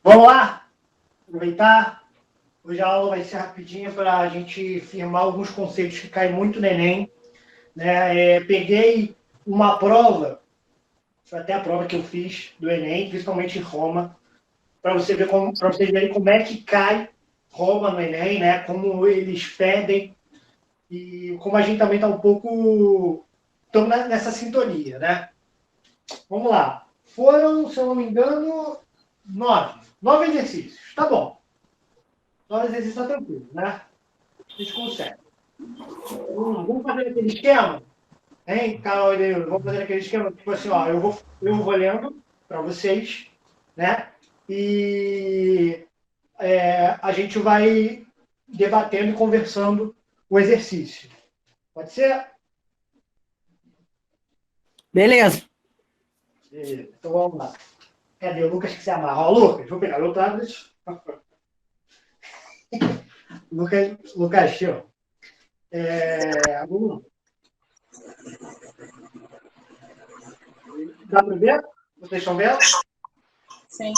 Vamos lá? Aproveitar. Hoje a aula vai ser rapidinha para a gente firmar alguns conceitos que caem muito no Enem. Né? Peguei uma prova, foi até a prova que eu fiz do Enem, principalmente em Roma, para vocês verem como é que cai Roma no Enem, né? Como eles pedem e como a gente também está um pouco nessa sintonia, né? Vamos lá. Foram, se eu não me engano, 9 exercícios. Tá bom. 9 exercícios está tranquilo, né? A gente consegue. Vamos fazer aquele esquema, hein, Carol e Leandro? Vamos fazer aquele esquema, tipo assim, ó, eu vou lendo para vocês, né? E a gente vai debatendo e conversando o exercício. Pode ser? Beleza. Então vamos lá. Cadê o Lucas que se amarra? Ó, Lucas, vou pegar o tablet. Lucas, show. Vamos lá. Dá para ver? Vocês estão vendo? Sim.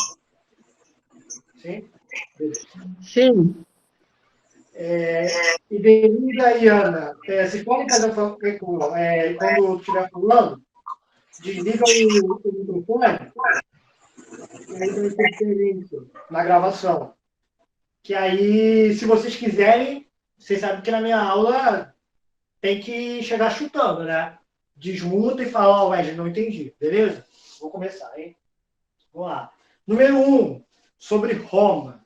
Sim? Beleza. Sim. E Denida e Ana, vocês podem fazer quando estiver falando, desliga o microfone, e aí vai ter silêncio na gravação. Que aí, se vocês quiserem, vocês sabem que na minha aula tem que chegar chutando, né? Desmuta e fala, ó, Wesley, não entendi, beleza? Vou começar, hein? Vamos lá. Número 1, sobre Roma.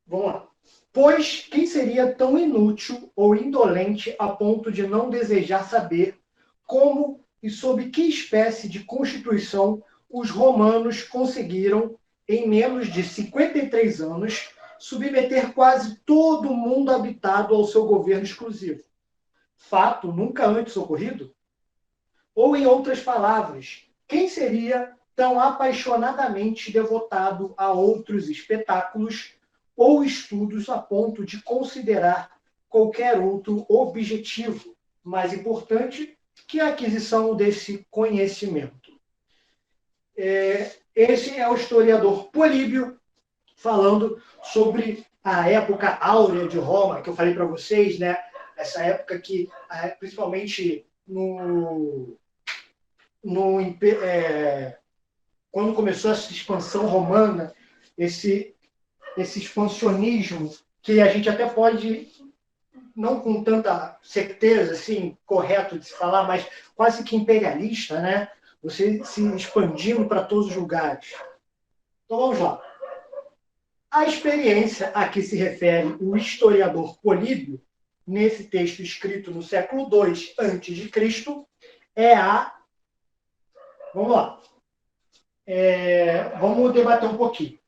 Vamos lá. Pois quem seria tão inútil ou indolente a ponto de não desejar saber como e sob que espécie de constituição os romanos conseguiram, em menos de 53 anos, submeter quase todo o mundo habitado ao seu governo exclusivo? Fato nunca antes ocorrido? Ou, em outras palavras, quem seria tão apaixonadamente devotado a outros espetáculos ou estudos a ponto de considerar qualquer outro objetivo mais importante que a aquisição desse conhecimento? Esse é o historiador Políbio falando sobre a época áurea de Roma, que eu falei para vocês, né? Essa época que, principalmente quando começou essa expansão romana, esse expansionismo, que a gente até pode, não com tanta certeza, assim, correto de se falar, mas quase que imperialista, né? Você se expandindo para todos os lugares. Então vamos lá. A experiência a que se refere o historiador Políbio, nesse texto escrito no século II a.C., é a... Vamos lá. Vamos debater um pouquinho.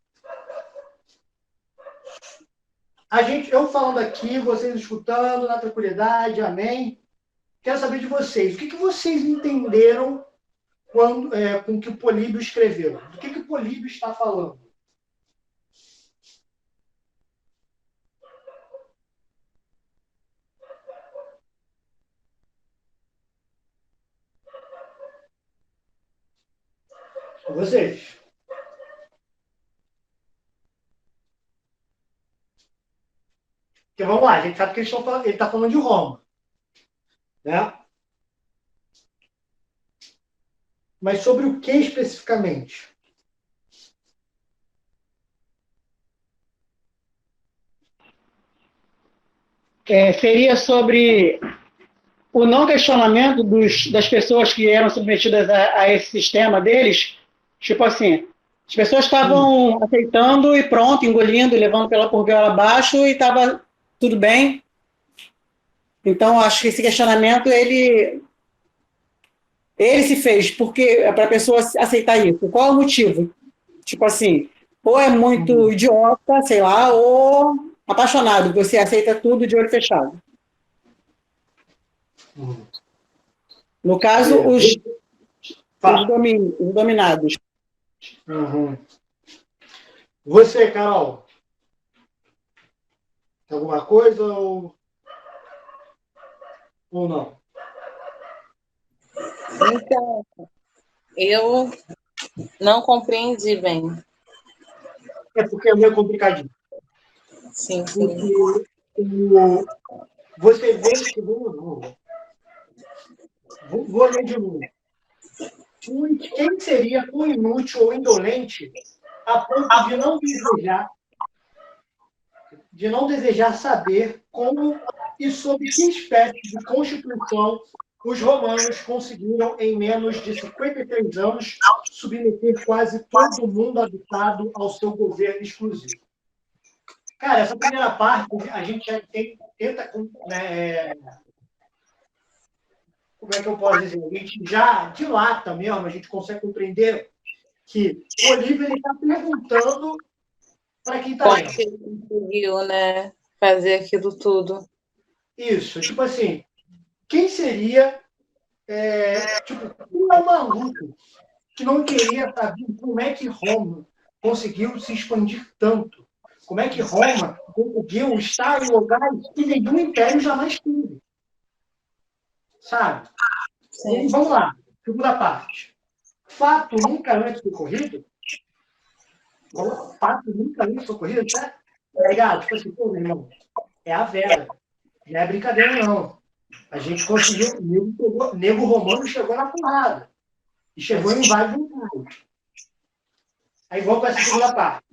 Eu falando aqui, vocês escutando, na tranquilidade, amém? Quero saber de vocês. O que vocês entenderam com o que o Políbio escreveu? Do que o Políbio está falando? Com vocês. Porque vamos lá, a gente sabe que ele está falando de Roma. Né? Mas sobre o que especificamente? Seria sobre o não questionamento das pessoas que eram submetidas a esse sistema deles. Tipo assim, as pessoas estavam aceitando e pronto, engolindo, levando por goela abaixo e estava tudo bem. Então, acho que esse questionamento, ele se fez porque para a pessoa aceitar isso. Qual é o motivo? Tipo assim, ou é muito idiota, sei lá, ou apaixonado, você aceita tudo de olho fechado. No caso, os dominados. Uhum. Você, Carol? Alguma coisa ou não? Então, eu Não compreendi bem. É porque é meio complicadinho. Sim, sim. Porque você vê que. Vou ler de novo. Quem seria tão inútil ou indolente a ponto de não desejar saber como e sob que espécie de constituição os romanos conseguiram, em menos de 53 anos, submeter quase todo o mundo habitado ao seu governo exclusivo. Cara, essa primeira parte a gente já tenta, né, como é que eu posso dizer? A gente já dilata mesmo, a gente consegue compreender que o Olívio está perguntando para quem está Como lendo. que ele conseguiu, né, fazer aquilo tudo? Isso, tipo assim, quem seria, quem é o maluco que não queria saber como é que Roma conseguiu se expandir tanto? Como é que Roma conseguiu estar em lugares que nenhum império jamais teve? Sabe? E vamos lá, segunda parte. Fato nunca antes ocorrido? Fato nunca antes ocorrido, tá? Tá ligado? Tipo assim, pô, meu irmão, é a Vera. Não é brincadeira, não. A gente conseguiu, o nego romano chegou na porrada. E chegou em vários lugares. Aí vamos para a segunda parte.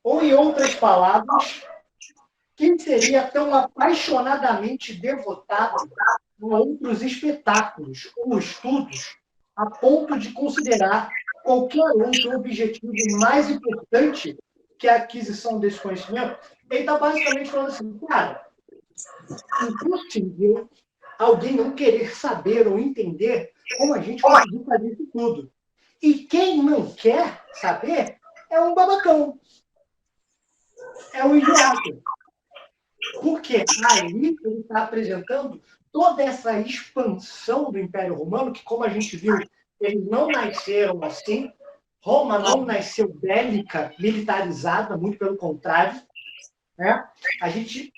Ou, em outras palavras, quem seria tão apaixonadamente devotado a outros espetáculos ou estudos a ponto de considerar qualquer outro objetivo mais importante que a aquisição desse conhecimento? Ele está basicamente falando assim, cara, impossível alguém não querer saber ou entender como a gente conseguiu fazer isso tudo. E quem não quer saber é um babacão. É um idiota. Porque ali ele está apresentando toda essa expansão do Império Romano, que, como a gente viu, eles não nasceram assim. Roma não nasceu bélica, militarizada, muito pelo contrário. Né? A gente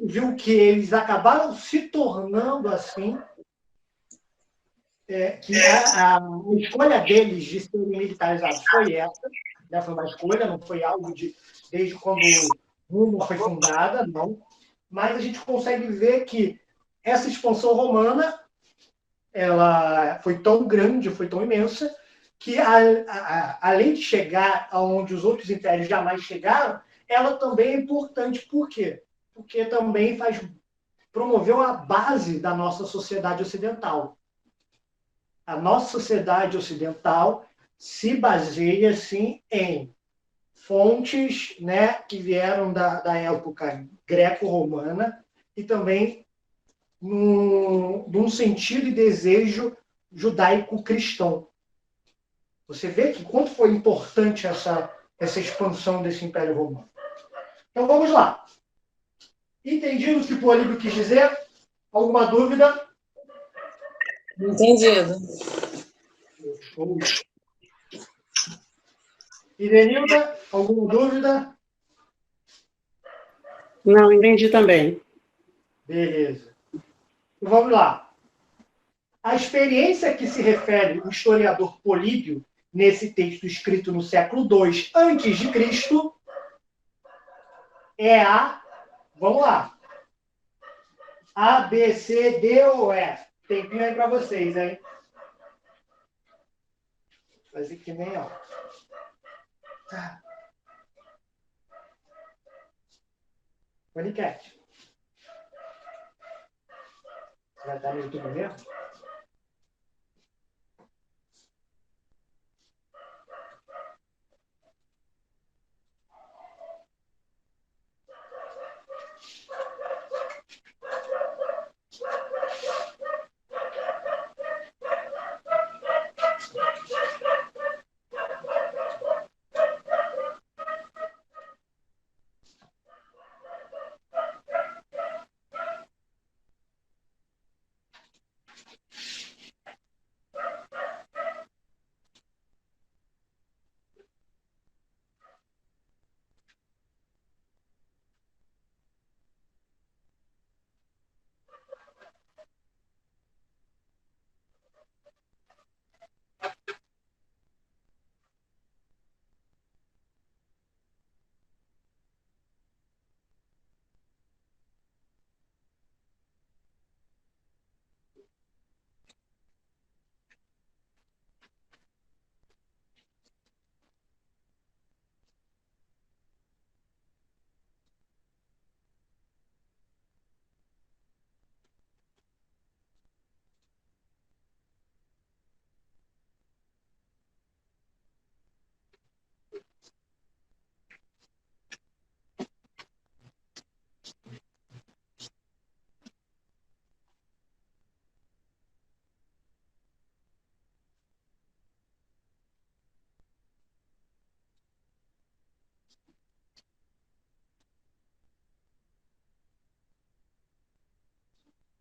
viu que eles acabaram se tornando assim, que a escolha deles de serem militarizados foi essa, né? Foi uma escolha, não foi algo desde quando Roma foi fundada, não. Mas a gente consegue ver que essa expansão romana ela foi tão grande, foi tão imensa, que além de chegar aonde os outros impérios jamais chegaram, ela também é importante. Por quê? Porque também promoveu a base da nossa sociedade ocidental. A nossa sociedade ocidental se baseia, sim, em fontes, né, que vieram da época greco-romana e também num sentido e desejo judaico-cristão. Você vê que quanto foi importante essa expansão desse Império Romano. Então vamos lá. Entendido o que o Políbio quis dizer? Alguma dúvida? Entendido. Irenilda, alguma dúvida? Não, entendi também. Beleza. Então, vamos lá. A experiência que se refere o historiador Políbio nesse texto escrito no século II a.C. é vamos lá, A, B, C, D ou E. Tempinho aí para vocês, hein? Vou fazer que nem, ó. Tá. Paniquete. Você vai estar no YouTube mesmo?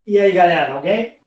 E aí, galera, alguém?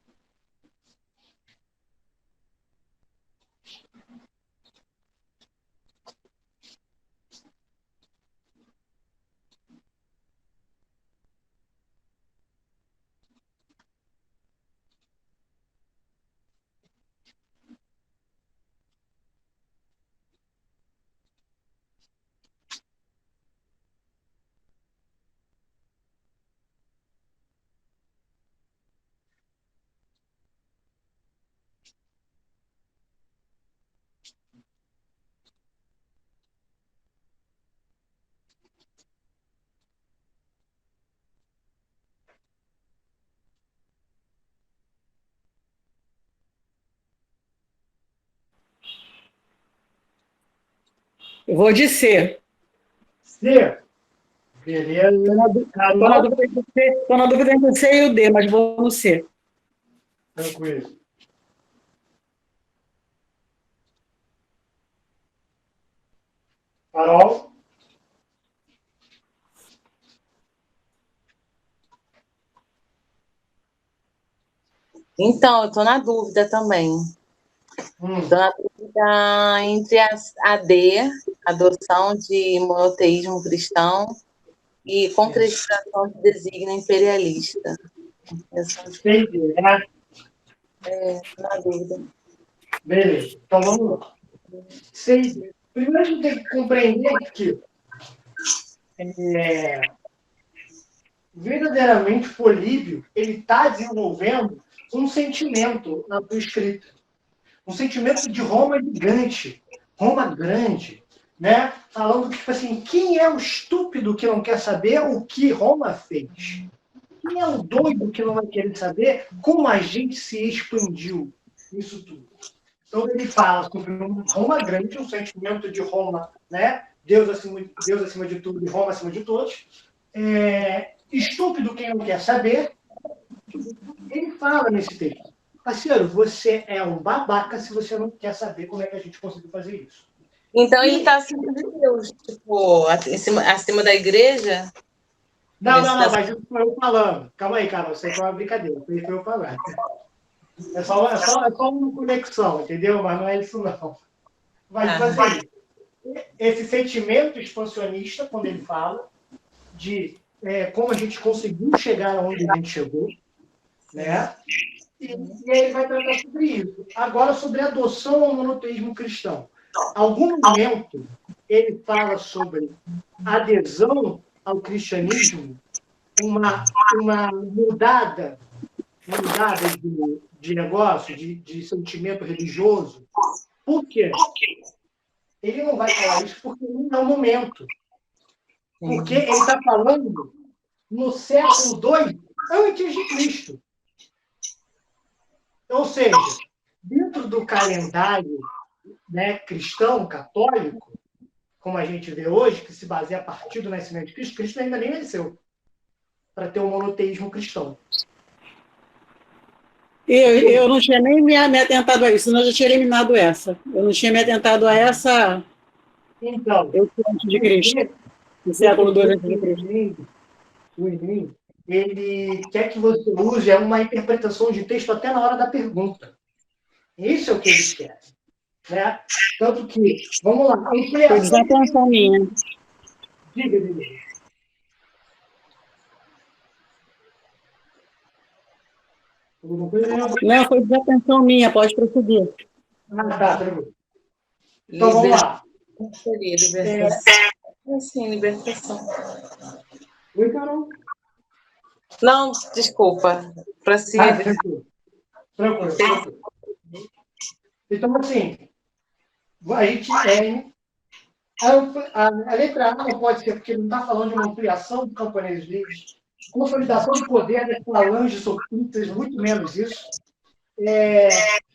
Eu vou de C. C. Beleza. Tô na Carol? dúvida entre o C, tô na dúvida entre o C e o D, mas vou no C. Tranquilo. Carol? Então, eu tô na dúvida também. Tô na dúvida entre a D, adoção de monoteísmo cristão, e concretização de desígnio imperialista. Entendi, né? Tô na dúvida. Beleza. Então vamos lá. Primeiro a gente tem que compreender que verdadeiramente Políbio ele está desenvolvendo um sentimento na sua escrita. Um sentimento de Roma gigante, Roma grande, né? Falando que, tipo assim, quem é o estúpido que não quer saber o que Roma fez? Quem é o doido que não vai querer saber como a gente se expandiu? Isso tudo. Então ele fala sobre Roma grande, um sentimento de Roma, né? Deus acima de tudo e Roma acima de todos. Estúpido quem não quer saber. Ele fala nesse texto. Parceiro, você é um babaca se você não quer saber como é que a gente conseguiu fazer isso. Então ele está acima de Deus, tipo, acima da igreja? Não, mas isso foi eu falando. Calma aí, Carol, isso aí foi uma brincadeira. Isso aí foi eu falando. É só uma conexão, entendeu? Mas não é isso, não. Mas, tipo assim, esse sentimento expansionista, quando ele fala de como a gente conseguiu chegar onde a gente chegou, né? E aí ele vai tratar sobre isso. Agora, sobre a adoção ao monoteísmo cristão. Algum momento ele fala sobre adesão ao cristianismo, uma mudada de negócio, de sentimento religioso. Por quê? Ele não vai falar isso porque não é o momento. Porque ele está falando no século II antes de Cristo. Ou seja, dentro do calendário, né, cristão, católico, como a gente vê hoje, que se baseia a partir do nascimento de Cristo, Cristo ainda nem nasceu para ter um monoteísmo cristão. Eu não tinha nem me atentado a isso, senão eu já tinha eliminado essa. Eu não tinha me atentado a essa. Então, Eu sou antes de Cristo, no século II antes de Cristo. O Enem, ele quer que você use uma interpretação de texto até na hora da pergunta. Isso é o que eles querem. Né? Tanto que, vamos lá, a ampliação... Foi desatenção minha. Diga. Não, foi desatenção minha, pode prosseguir. Tá, tranquilo. Então, vamos lá. Libertação. Sim, libertação. Oi, Carol? Não, desculpa. Prossiga. Tranquilo. Então, assim, a gente a letra A não pode ser, porque não está falando de uma ampliação do camponês livres, consolidação do poder das falanges ocultas, muito menos isso.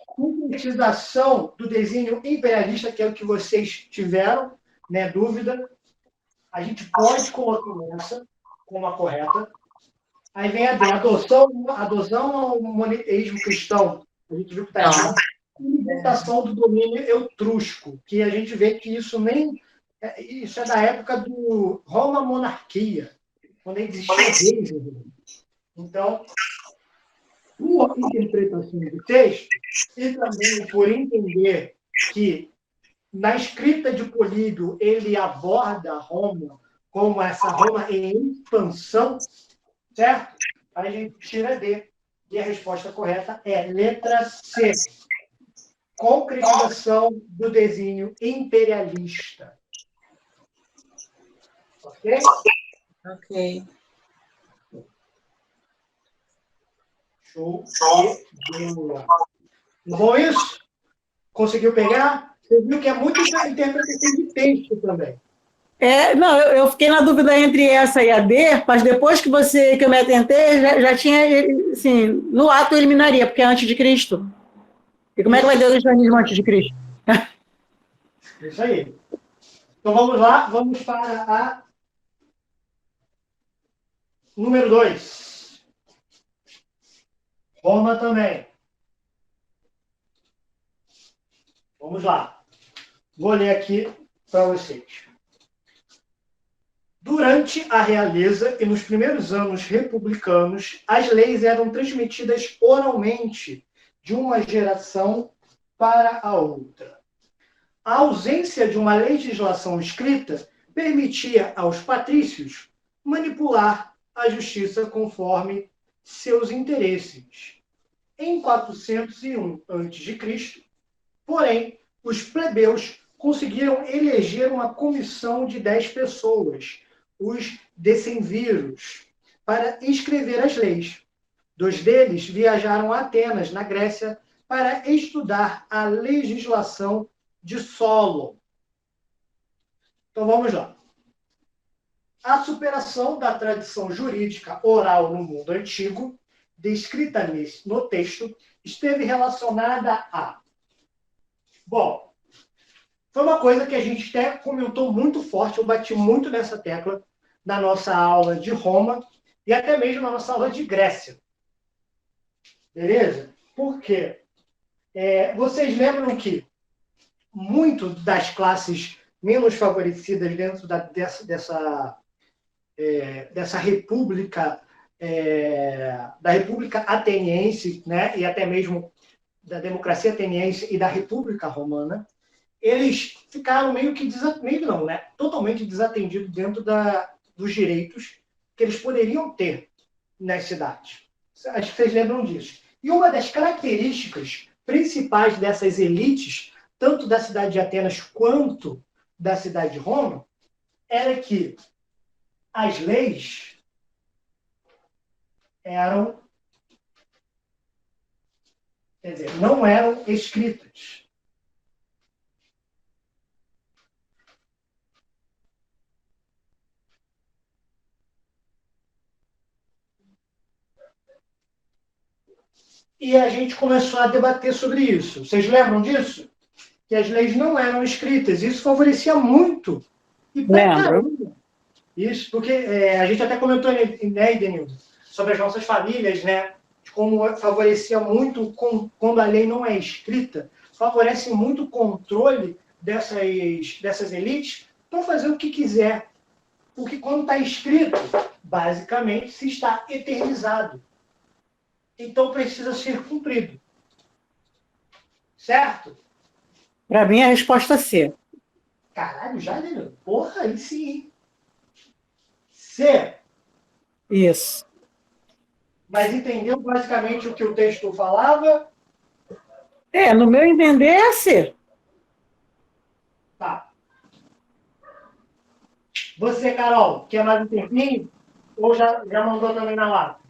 Concretização do desígnio imperialista, que é o que vocês tiveram, né, dúvida. A gente pode colocar essa como a correta. Aí vem a adoção ao monoteísmo cristão. A gente viu que está errado. E libertação do domínio etrusco, que a gente vê que isso nem... Isso é da época do Roma monarquia, quando existia reis. Então, sua interpretação do texto e também por entender que na escrita de Políbio ele aborda Roma como essa Roma em expansão, certo? A gente tira D. E a resposta correta é letra C. Concretização do desígnio imperialista. Ok? Ok. Show de bola. Bom isso? Conseguiu pegar? Você viu que é muito interpretação de texto também. Não, eu fiquei na dúvida entre essa e a D, mas depois que eu me atentei, já tinha, assim, no ato eu eliminaria, porque é antes de Cristo. E como é que vai ter o cristianismo antes de Cristo? Isso aí. Então vamos lá, vamos para a número 2. Roma também. Vamos lá. Vou ler aqui para vocês. Durante a realeza e nos primeiros anos republicanos, as leis eram transmitidas oralmente de uma geração para a outra. A ausência de uma legislação escrita permitia aos patrícios manipular a justiça conforme seus interesses. Em 401 a.C., porém, os plebeus conseguiram eleger uma comissão de 10 pessoas, os decemviros, para escrever as leis. 2 deles viajaram a Atenas, na Grécia, para estudar a legislação de Solon. Então vamos lá. A superação da tradição jurídica oral no mundo antigo, descrita no texto, esteve relacionada a... Bom, foi uma coisa que a gente até comentou muito forte, eu bati muito nessa tecla na nossa aula de Roma e até mesmo na nossa aula de Grécia. Beleza? Por quê? Vocês lembram que muito das classes menos favorecidas dentro dessa república, da República Ateniense, né, e até mesmo da democracia ateniense e da República Romana, eles ficaram totalmente desatendidos dentro dos direitos que eles poderiam ter nas cidades. Acho que vocês lembram disso. E uma das características principais dessas elites, tanto da cidade de Atenas quanto da cidade de Roma, era que as leis não eram escritas. E a gente começou a debater sobre isso. Vocês lembram disso? Que as leis não eram escritas. Isso favorecia muito. E pra caramba. Isso, porque a gente até comentou, né, Denildo, sobre as nossas famílias, né? De como favorecia muito quando a lei não é escrita, favorece muito o controle dessas elites para fazer o que quiser. Porque quando está escrito, basicamente se está eternizado. Então precisa ser cumprido. Certo? Para mim, a resposta é C. Caralho, já, Denildo? Porra, aí sim. C. Isso. Mas entendeu basicamente o que o texto falava? No meu entender, é C. Tá. Você, Carol, quer mais um tempinho? Ou já mandou também na lata?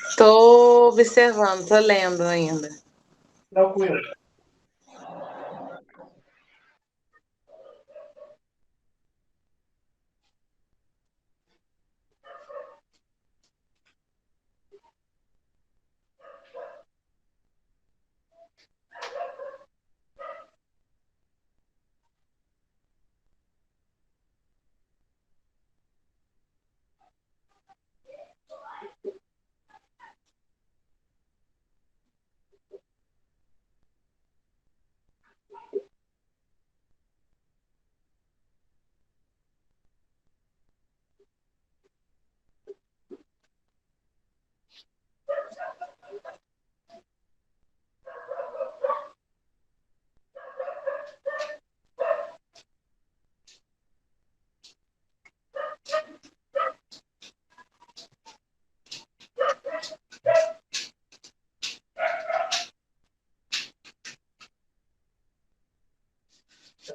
Estou observando, estou lendo ainda. Tranquilo.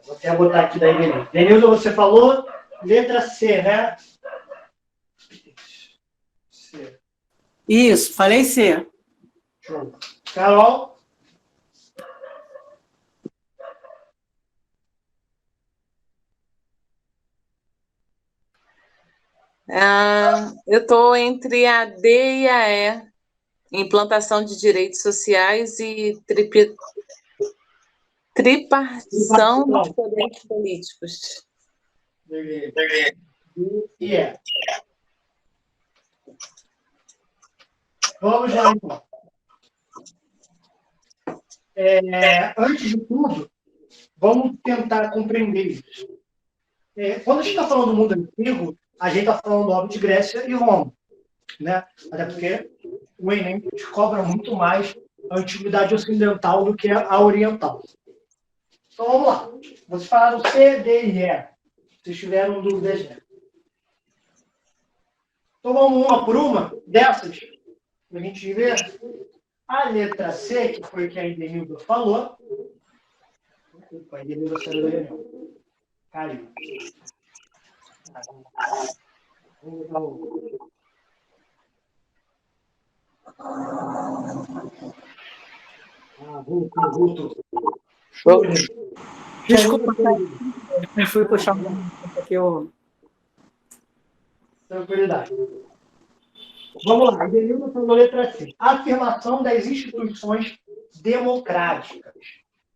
Vou até botar aqui da Denilza. Denilza, você falou letra C, né? C. Isso, falei C. Show. Carol? Eu estou entre a D e a E, implantação de direitos sociais e tripartição dos poderes políticos. Beleza. E é. Vamos lá, então. Antes de tudo, vamos tentar compreender isso. Quando a gente está falando do mundo antigo, a gente está falando, óbvio, de Grécia e Roma, né? Até porque o Enem cobra muito mais a antiguidade ocidental do que a oriental. Então, vamos lá. Vocês falaram C, D e E. Vocês tiveram dúvidas, né? Então, vamos uma por uma dessas, para a gente ver. A letra C, que foi o que a Denilza falou. Opa, a Denilza saiu da reunião. Caiu. Vamos dar voltou. Desculpa, eu fui puxar aqui o... Tranquilidade. Vamos lá, a Denilza falou letra C. Afirmação das instituições democráticas.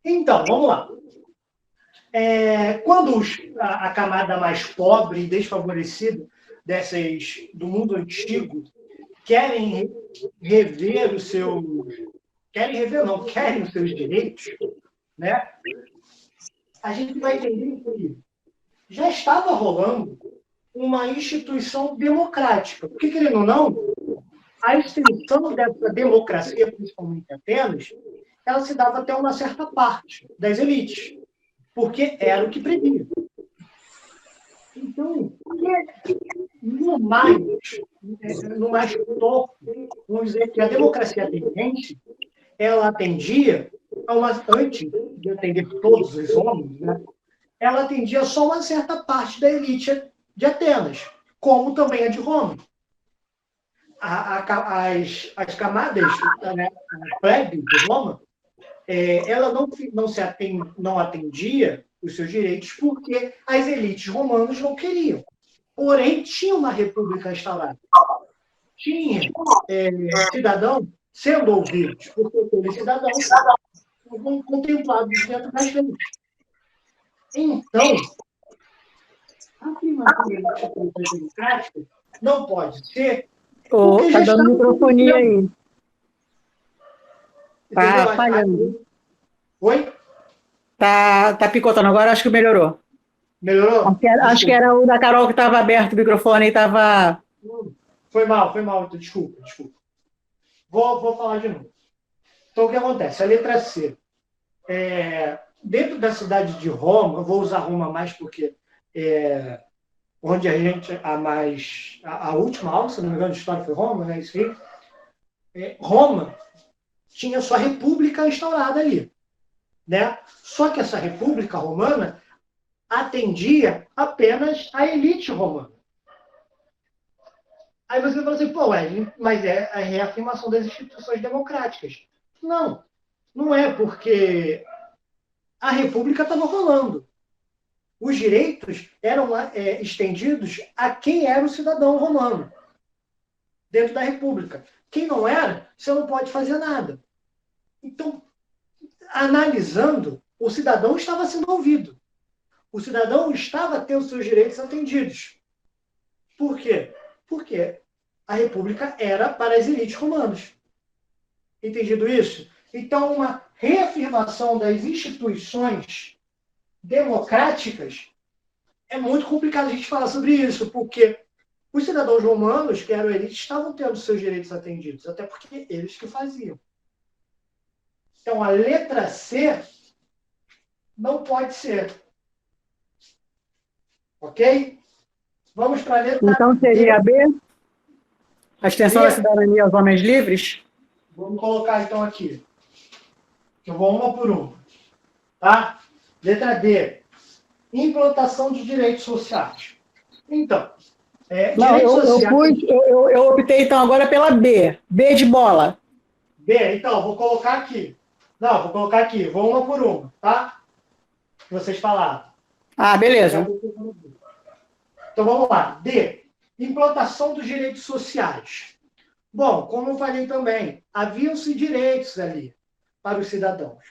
Então, vamos lá. Quando a camada mais pobre e desfavorecida do mundo antigo querem rever os seus... Querem os seus direitos, né? A gente vai entender que já estava rolando uma instituição democrática. Porque, querendo ou não, a extensão dessa democracia, principalmente em Atenas, ela se dava até uma certa parte das elites, porque era o que previa. Então, no mais topo, vamos dizer que a democracia ateniense, ela atendia, antes de atender todos os homens, né, ela atendia só uma certa parte da elite de Atenas, como também a de Roma. As camadas, né, a plebe de Roma, ela não atendia os seus direitos porque as elites romanas não queriam. Porém, tinha uma república instaurada. Tinha cidadãos sendo ouvidos, porque aqueles cidadãos estavam contemplados dentro das leis. Então, a afirmação da instituição democrática não pode ser... Está dando microfonia aí. Tá falhando. Oi? Tá picotando. Agora acho que melhorou. Melhorou? Acho que era o da Carol que estava aberto o microfone e estava... Foi mal. Desculpa. Vou falar de novo. Então, o que acontece? A letra C. Dentro da cidade de Roma, eu vou usar Roma mais porque onde a gente, a última aula, se não me engano, de história foi Roma, né? Isso aí. Roma tinha sua república instaurada ali, né? Só que essa república romana atendia apenas a elite romana. Aí você fala assim, pô, mas é a reafirmação das instituições democráticas. Não é porque a república estava rolando. Os direitos eram estendidos a quem era o cidadão romano, dentro da república. Quem não era, você não pode fazer nada. Então, analisando, o cidadão estava sendo ouvido. O cidadão estava tendo seus direitos atendidos. Por quê? Porque a república era para as elites romanas. Entendido isso? Então, uma reafirmação das instituições democráticas é muito complicado a gente falar sobre isso, porque os cidadãos romanos, que eram elites, estavam tendo seus direitos atendidos, até porque eles que faziam. Então, a letra C não pode ser. Ok? Vamos para a letra Então, seria a B? A extensão da cidadania aos homens livres? Vamos colocar, então, aqui. Eu vou uma por uma. Tá? Letra D. implantação de direitos sociais. Então, Não, direitos sociais... eu optei então agora pela B. B de bola. B, então, vou colocar aqui. Não, vou colocar aqui. Vou uma por uma, tá? Que vocês falaram. Ah, beleza. Então, vamos lá. D, implantação dos direitos sociais. Bom, como eu falei também, haviam-se direitos ali para os cidadãos.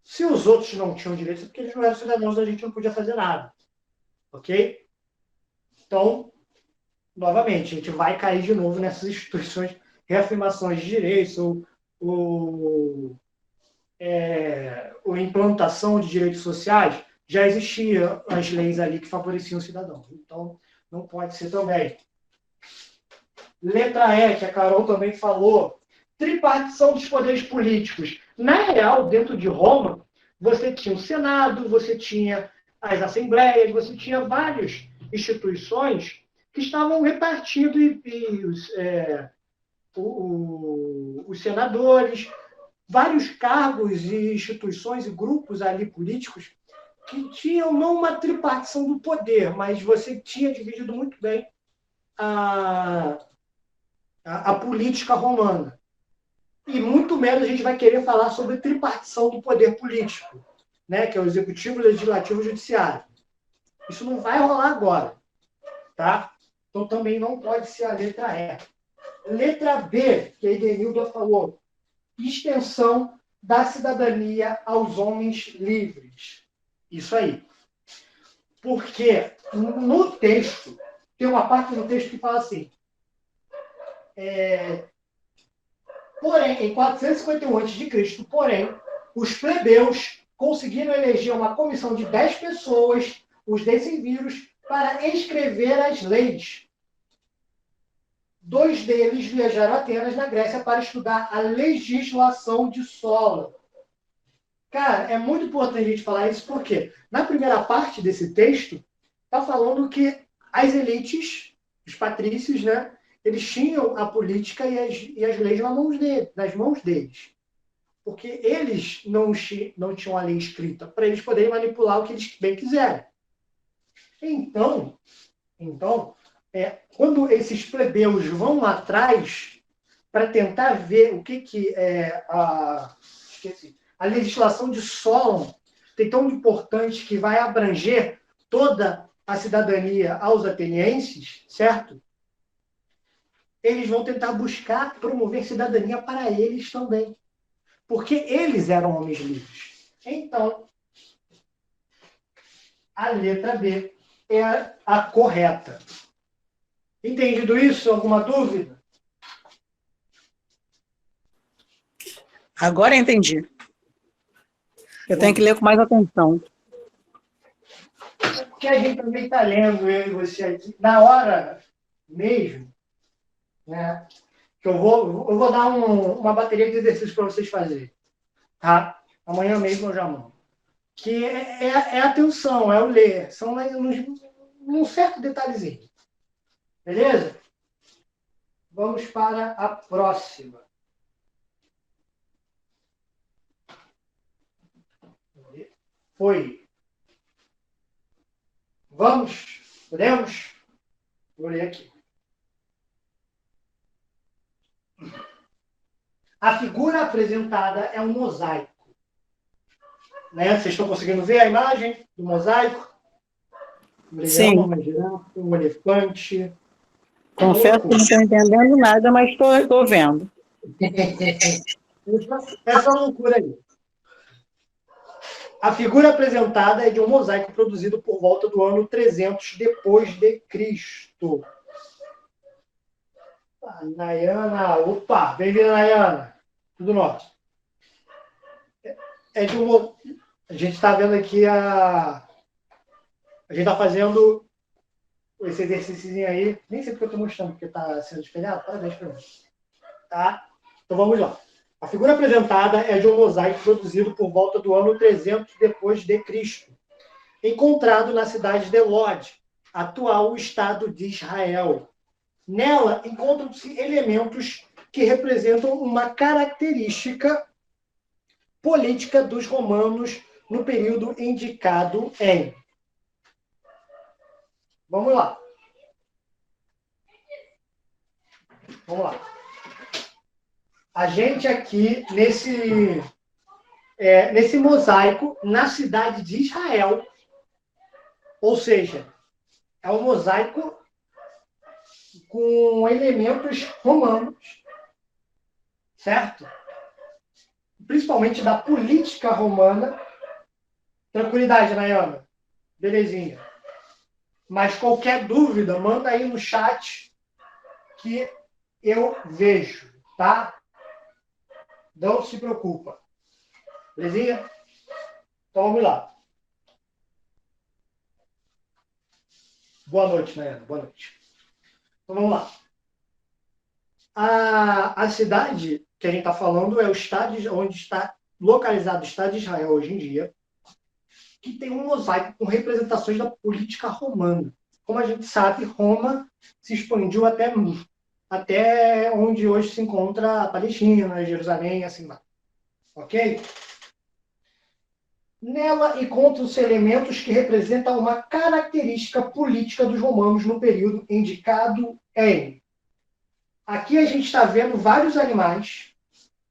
Se os outros não tinham direitos, é porque eles não eram cidadãos, a gente não podia fazer nada. Ok? Então, novamente, a gente vai cair de novo nessas instituições, reafirmações de direitos, ou implantação de direitos sociais, já existiam as leis ali que favoreciam o cidadão. Então, não pode ser também. Letra E, que a Carol também falou, tripartição dos poderes políticos. Na real, dentro de Roma, você tinha o Senado, você tinha as assembleias, você tinha várias instituições que estavam repartindo os senadores, vários cargos e instituições e grupos ali políticos que tinham não uma tripartição do poder, mas você tinha dividido muito bem a política romana. E muito menos a gente vai querer falar sobre tripartição do poder político, né, que é o executivo, legislativo e judiciário. Isso não vai rolar agora, tá? Então também não pode ser a letra E. Letra B, que a Edenilda falou, extensão da cidadania aos homens livres. Isso aí. Porque no texto, tem uma parte do texto que fala assim, porém, em 451 a.C., porém, os plebeus conseguiram eleger uma comissão de 10 pessoas, os decemviros, para escrever as leis. 2 deles viajaram a Atenas, na Grécia, para estudar a legislação de Solon. Cara, é muito importante a gente falar isso, porque na primeira parte desse texto, está falando que as elites, os patrícios, né, eles tinham a política e as leis nas mãos deles. Porque eles não tinham a lei escrita, para eles poderem manipular o que eles bem quiserem. Então quando esses plebeus vão atrás para tentar ver o que é a legislação de Solon, que é tão importante que vai abranger toda a cidadania aos atenienses, certo? Eles vão tentar buscar promover cidadania para eles também, porque eles eram homens livres. Então, a letra B é a correta. Entendido isso? Alguma dúvida? Agora eu entendi. Eu tenho que ler com mais atenção. Porque a gente também está lendo, eu e você aqui, na hora mesmo, né? Que eu vou dar uma bateria de exercícios para vocês fazerem. Tá? Amanhã mesmo eu já mando. Que é atenção, é o ler. São num certo detalhezinho. Beleza? Vamos para a próxima. Foi. Vamos? Podemos? Vou ler aqui. A figura apresentada é um mosaico. Né? Vocês estão conseguindo ver a imagem do mosaico? Um leão, Sim. uma girafa, um elefante. Confesso que não estou entendendo nada, mas estou vendo. Essa loucura aí. A figura apresentada é de um mosaico produzido por volta do ano 300 depois de Cristo. Nayana, opa, bem-vinda, Nayana. Tudo nosso. A gente está vendo aqui a gente está fazendo esse exercício aí. Nem sei porque eu estou mostrando, porque está sendo espelhado. Parabéns para mim. Tá? Então vamos lá. A figura apresentada é de um mosaico produzido por volta do ano 300 depois de Cristo, encontrado na cidade de Lod, atual Estado de Israel. Nela encontram-se elementos que representam uma característica política dos romanos no período indicado em Vamos lá. Vamos lá. A gente aqui, nesse mosaico, na cidade de Israel, ou seja, é um mosaico com elementos romanos, certo? Principalmente da política romana. Tranquilidade, Nayana. Belezinha. Mas qualquer dúvida, manda aí no chat que eu vejo, tá? Não se preocupa. Belezinha? Então vamos lá. Boa noite, Nayana. Boa noite. Então vamos lá. A cidade que a gente está falando é o estado onde está localizado o Estado de Israel hoje em dia, que tem um mosaico com representações da política romana. Como a gente sabe, Roma se expandiu até onde hoje se encontra a Palestina, Jerusalém, assim lá. Ok? Nela encontram-se elementos que representam uma característica política dos romanos no período indicado em. Aqui a gente está vendo vários animais,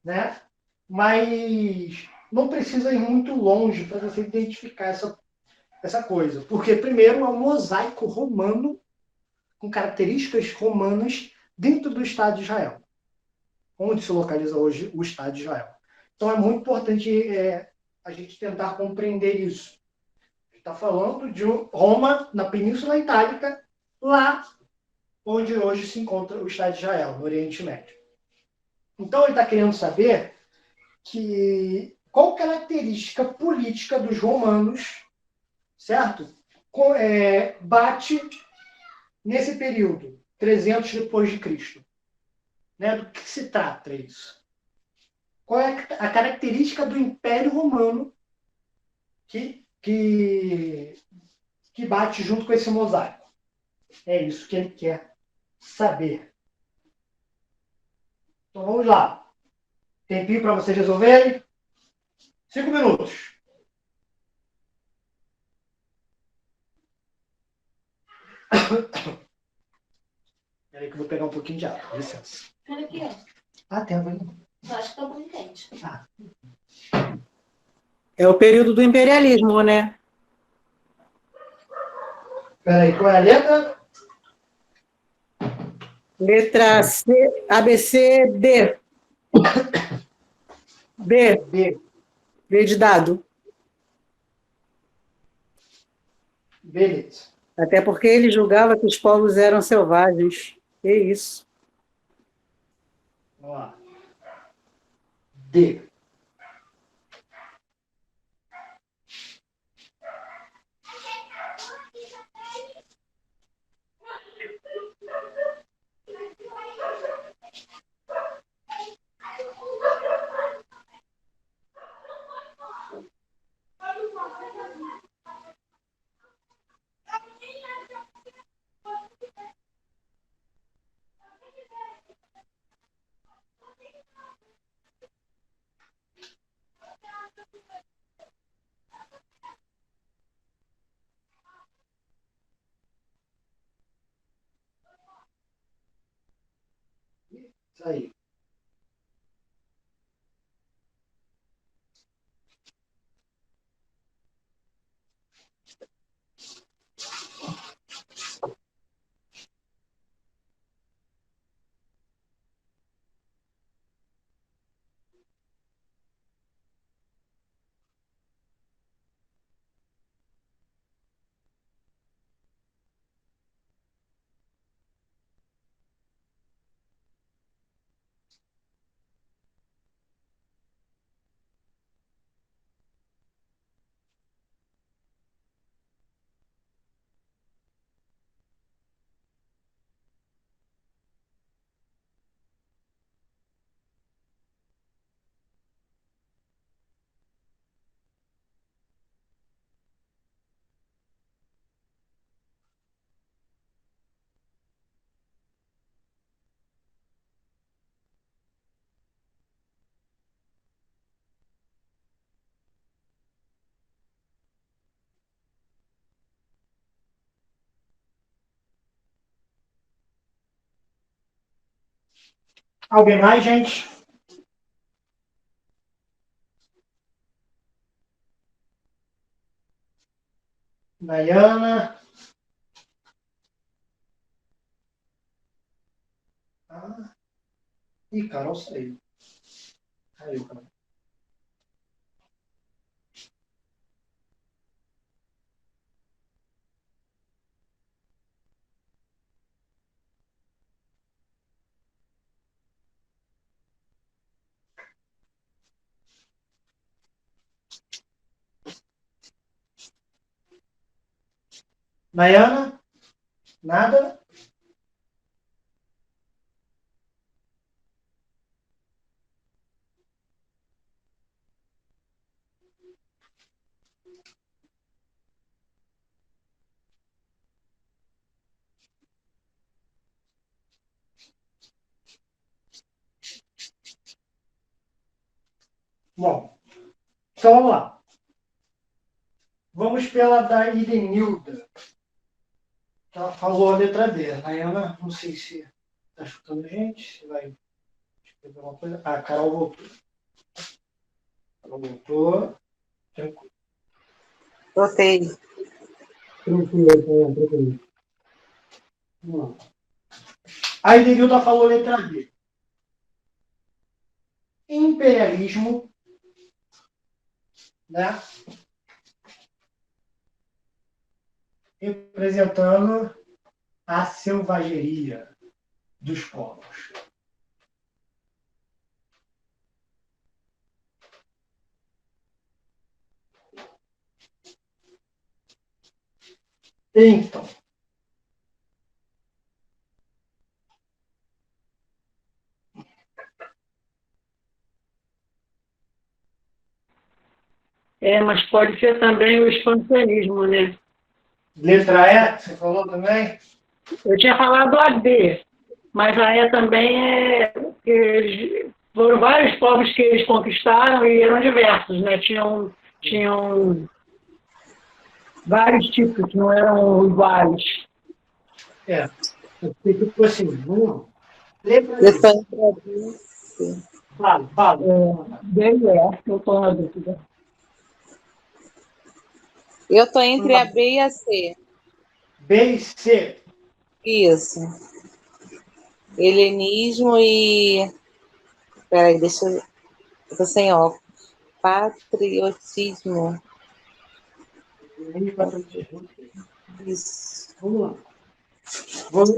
né? Mas não precisa ir muito longe para você identificar essa coisa. Porque, primeiro, é um mosaico romano com características romanas dentro do Estado de Israel, onde se localiza hoje o Estado de Israel. Então, é muito importante a gente tentar compreender isso. Está falando de Roma, na Península Itálica, lá onde hoje se encontra o Estado de Israel, no Oriente Médio. Então, ele está querendo saber qual característica política dos romanos, certo? Bate nesse período, 300 depois de Cristo. Né? Do que se trata isso? Qual é a característica do Império Romano que bate junto com esse mosaico? É isso que ele quer saber. Então vamos lá. Tempinho para vocês resolverem. 5 minutos. Peraí que eu vou pegar um pouquinho de água. Com licença. Olha aqui, ó. Ah, tem água aí. Eu acho que tá muito quente. Ah. É o período do imperialismo, né? Peraí, qual é a letra? Letra C, A, B, C, D. B, B. B de dado. Beleza. Até porque ele julgava que os povos eram selvagens. Que isso. Vamos lá. D. Isso aí. Alguém mais, gente? Nayana. Ih, Carol saiu. Saiu, Carol. Nayana? Nada? Bom, então vamos lá. Vamos pela da Idenilda. Ela falou a letra D. A Nayana, não sei se está escutando a gente, se vai escrever alguma coisa. Ah, a Carol voltou. Carol voltou. Tranquilo. Botei. Tranquilo. Vamos lá. A Idenilda falou a letra D. Imperialismo, né? Representando a selvageria dos povos. Então, Mas pode ser também o expansionismo, né? letra E, você falou também? Eu tinha falado a D, mas a E também foram vários povos que eles conquistaram e eram diversos, né? Tinham vários tipos, não eram iguais. Tipo assim, vamos lá. Letra Eu D. estou entre a B e a C. Fala. D e E, eu estou na dúvida. Eu estou entre a B e a C. B e C. Isso. Helenismo e... Peraí, deixa eu... Eu tô sem óculos. Patriotismo. Isso. Vamos lá. Vamos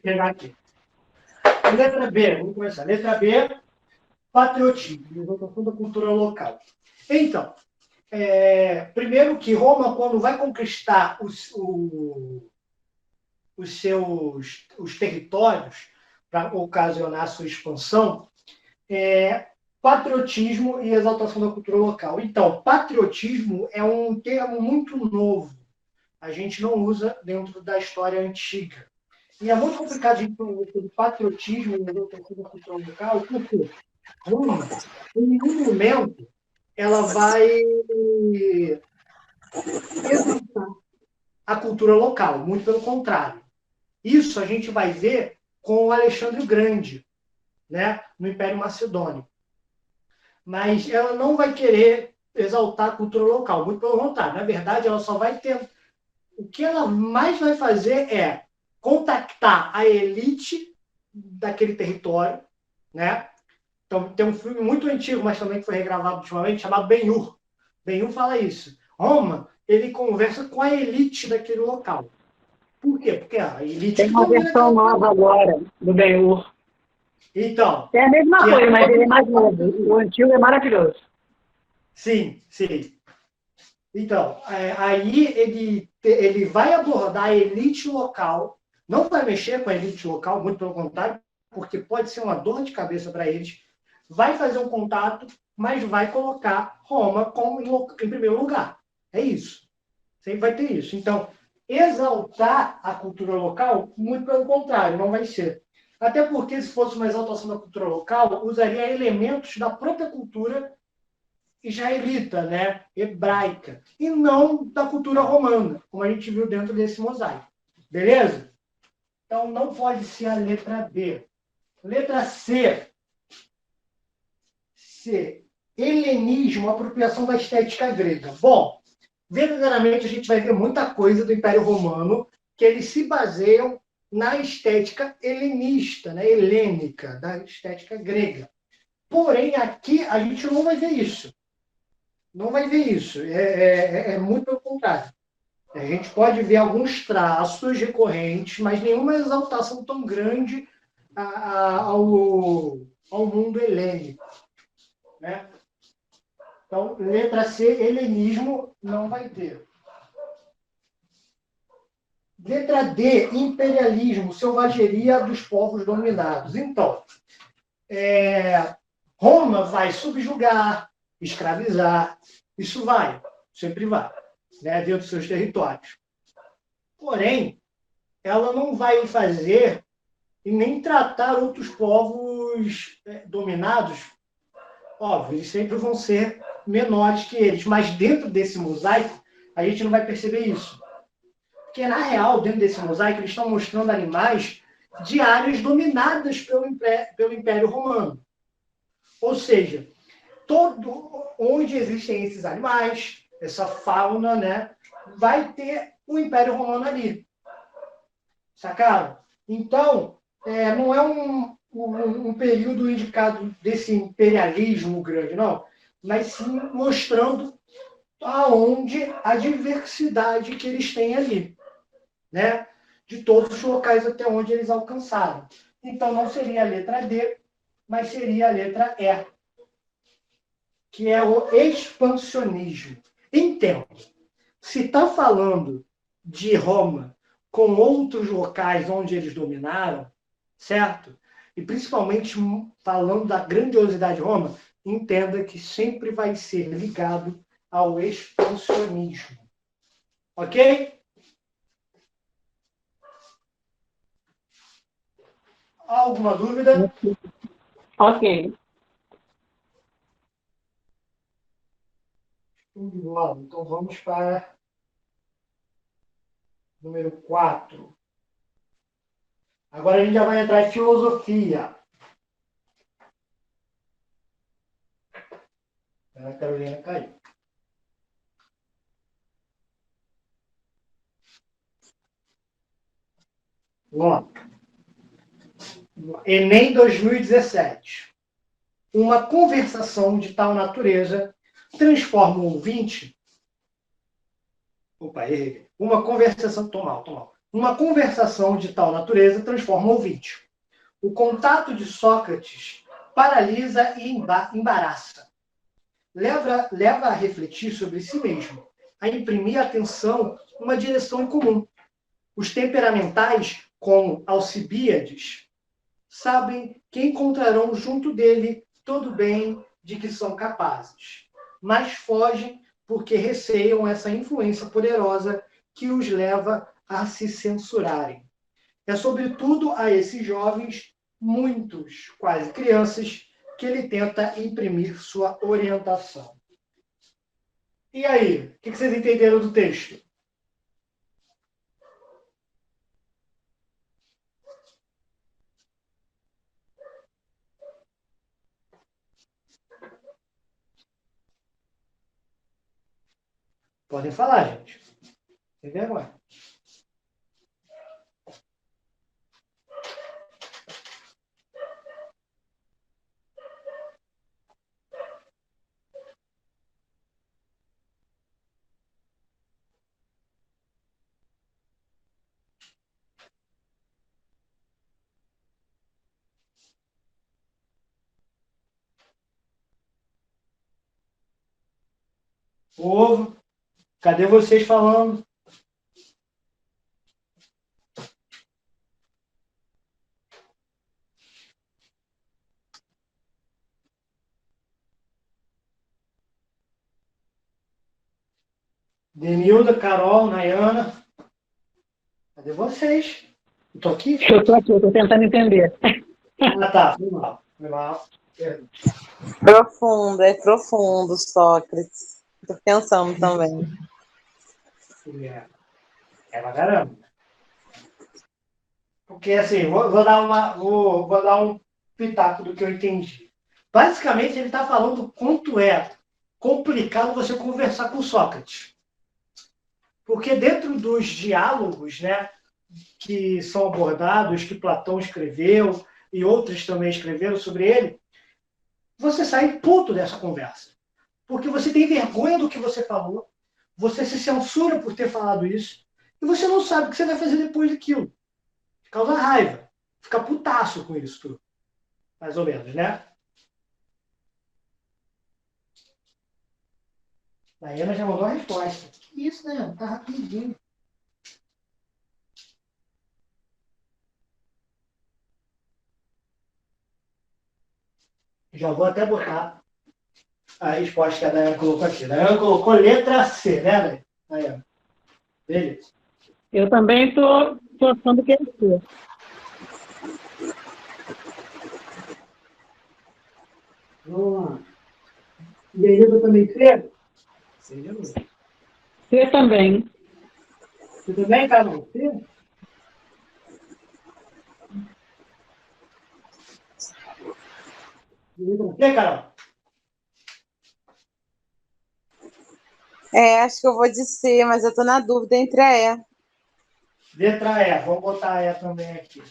pegar aqui. Letra B, vamos começar. Letra B, patriotismo, exaltação da cultura local. Então, primeiro que Roma, quando vai conquistar os territórios para ocasionar a sua expansão, patriotismo e exaltação da cultura local. Então, patriotismo é um termo muito novo. A gente não usa dentro da história antiga. E é muito complicado a gente falar sobre patriotismo e exaltação da cultura local, porque Roma, em nenhum momento, ela vai exaltar a cultura local, muito pelo contrário. Isso a gente vai ver com o Alexandre o Grande, né, no Império Macedônio. Mas ela não vai querer exaltar a cultura local, muito pelo contrário. Na verdade, ela só vai ter... O que ela mais vai fazer é contactar a elite daquele território, né? Então, tem um filme muito antigo, mas também que foi regravado ultimamente, chamado Ben-Hur. Ben-Hur fala isso. Roma, ele conversa com a elite daquele local. Por quê? Porque a elite... Tem uma versão nova agora do Ben-Hur. Então... É a mesma coisa, mas ele é mais novo. O antigo é maravilhoso. Sim. Então, aí ele vai abordar a elite local, não vai mexer com a elite local, muito pelo contrário, porque pode ser uma dor de cabeça para eles, vai fazer um contato, mas vai colocar Roma em primeiro lugar. É isso. Sempre vai ter isso. Então, exaltar a cultura local, muito pelo contrário, não vai ser. Até porque, se fosse uma exaltação da cultura local, usaria elementos da própria cultura israelita, né, hebraica, e não da cultura romana, como a gente viu dentro desse mosaico. Beleza? Então, não pode ser a letra B. Letra C. C. Helenismo, apropriação da estética grega. Bom, verdadeiramente a gente vai ver muita coisa do Império Romano que eles se baseiam na estética helenista, né, helênica, da estética grega. Porém, aqui a gente não vai ver isso. Não vai ver isso. É muito pelo contrário. A gente pode ver alguns traços recorrentes, mas nenhuma exaltação tão grande ao mundo helênico. Né? Então, letra C, helenismo, não vai ter. Letra D, imperialismo, selvageria dos povos dominados. Então, Roma vai subjugar, escravizar, isso vai, sempre vai, né, dentro dos seus territórios. Porém, ela não vai fazer e nem tratar outros povos dominados. Óbvio, eles sempre vão ser menores que eles, mas dentro desse mosaico, a gente não vai perceber isso. Porque, na real, dentro desse mosaico, eles estão mostrando animais de áreas dominadas pelo Império Romano. Ou seja, onde existem esses animais, essa fauna, né, vai ter o Império Romano ali. Sacaram? Então, não é um período indicado desse imperialismo grande, não, mas sim mostrando aonde a diversidade que eles têm ali, né? De todos os locais até onde eles alcançaram. Então, não seria a letra D, mas seria a letra E, que é o expansionismo. Entendo. Se está falando de Roma com outros locais onde eles dominaram, certo? E principalmente falando da grandiosidade de Roma, entenda que sempre vai ser ligado ao expansionismo. Ok? Alguma dúvida? Ok. Então vamos para número 4. Agora a gente já vai entrar em filosofia. A Carolina caiu. Vamos lá. Enem 2017. Uma conversação de tal natureza transforma o ouvinte. Opa, errei. Uma conversação. Tô mal. Uma conversação de tal natureza transforma o ouvinte. O contato de Sócrates paralisa e embaraça. Leva a refletir sobre si mesmo, a imprimir atenção uma direção em comum. Os temperamentais, como Alcibíades, sabem que encontrarão junto dele todo o bem de que são capazes, mas fogem porque receiam essa influência poderosa que os leva a se censurarem. É sobretudo a esses jovens, muitos, quase crianças, que ele tenta imprimir sua orientação. E aí, o que vocês entenderam do texto? Podem falar, gente. Sem vergonha. Povo, cadê vocês falando? Denilda, Carol, Nayana. Cadê vocês? Eu tô aqui? Eu tô aqui, eu tô tentando entender. Ah, tá. Foi mal. É profundo, Sócrates. Estou pensando também. É pra caramba. Porque assim, vou dar pitaco do que eu entendi. Basicamente, ele está falando quanto é complicado você conversar com Sócrates. Porque dentro dos diálogos, né, que são abordados, que Platão escreveu e outros também escreveram sobre ele, você sai puto dessa conversa. Porque você tem vergonha do que você falou, você se censura por ter falado isso, e você não sabe o que você vai fazer depois daquilo. Causa raiva. Fica putaço com isso tudo. Mais ou menos, né? A Ana já mandou a resposta. Que isso, né? Tá rapidinho. Já vou até botar a resposta que a Dayana colocou aqui. A Dayana colocou letra C, né, Dayana? Beleza. Eu também estou achando que é isso. Vamos lá. Beleza também C? C. Você também. Tudo bem, Carol? C? C, Carol? Acho que eu vou de C, mas eu estou na dúvida entre a E. Letra E. Vamos botar a E também aqui.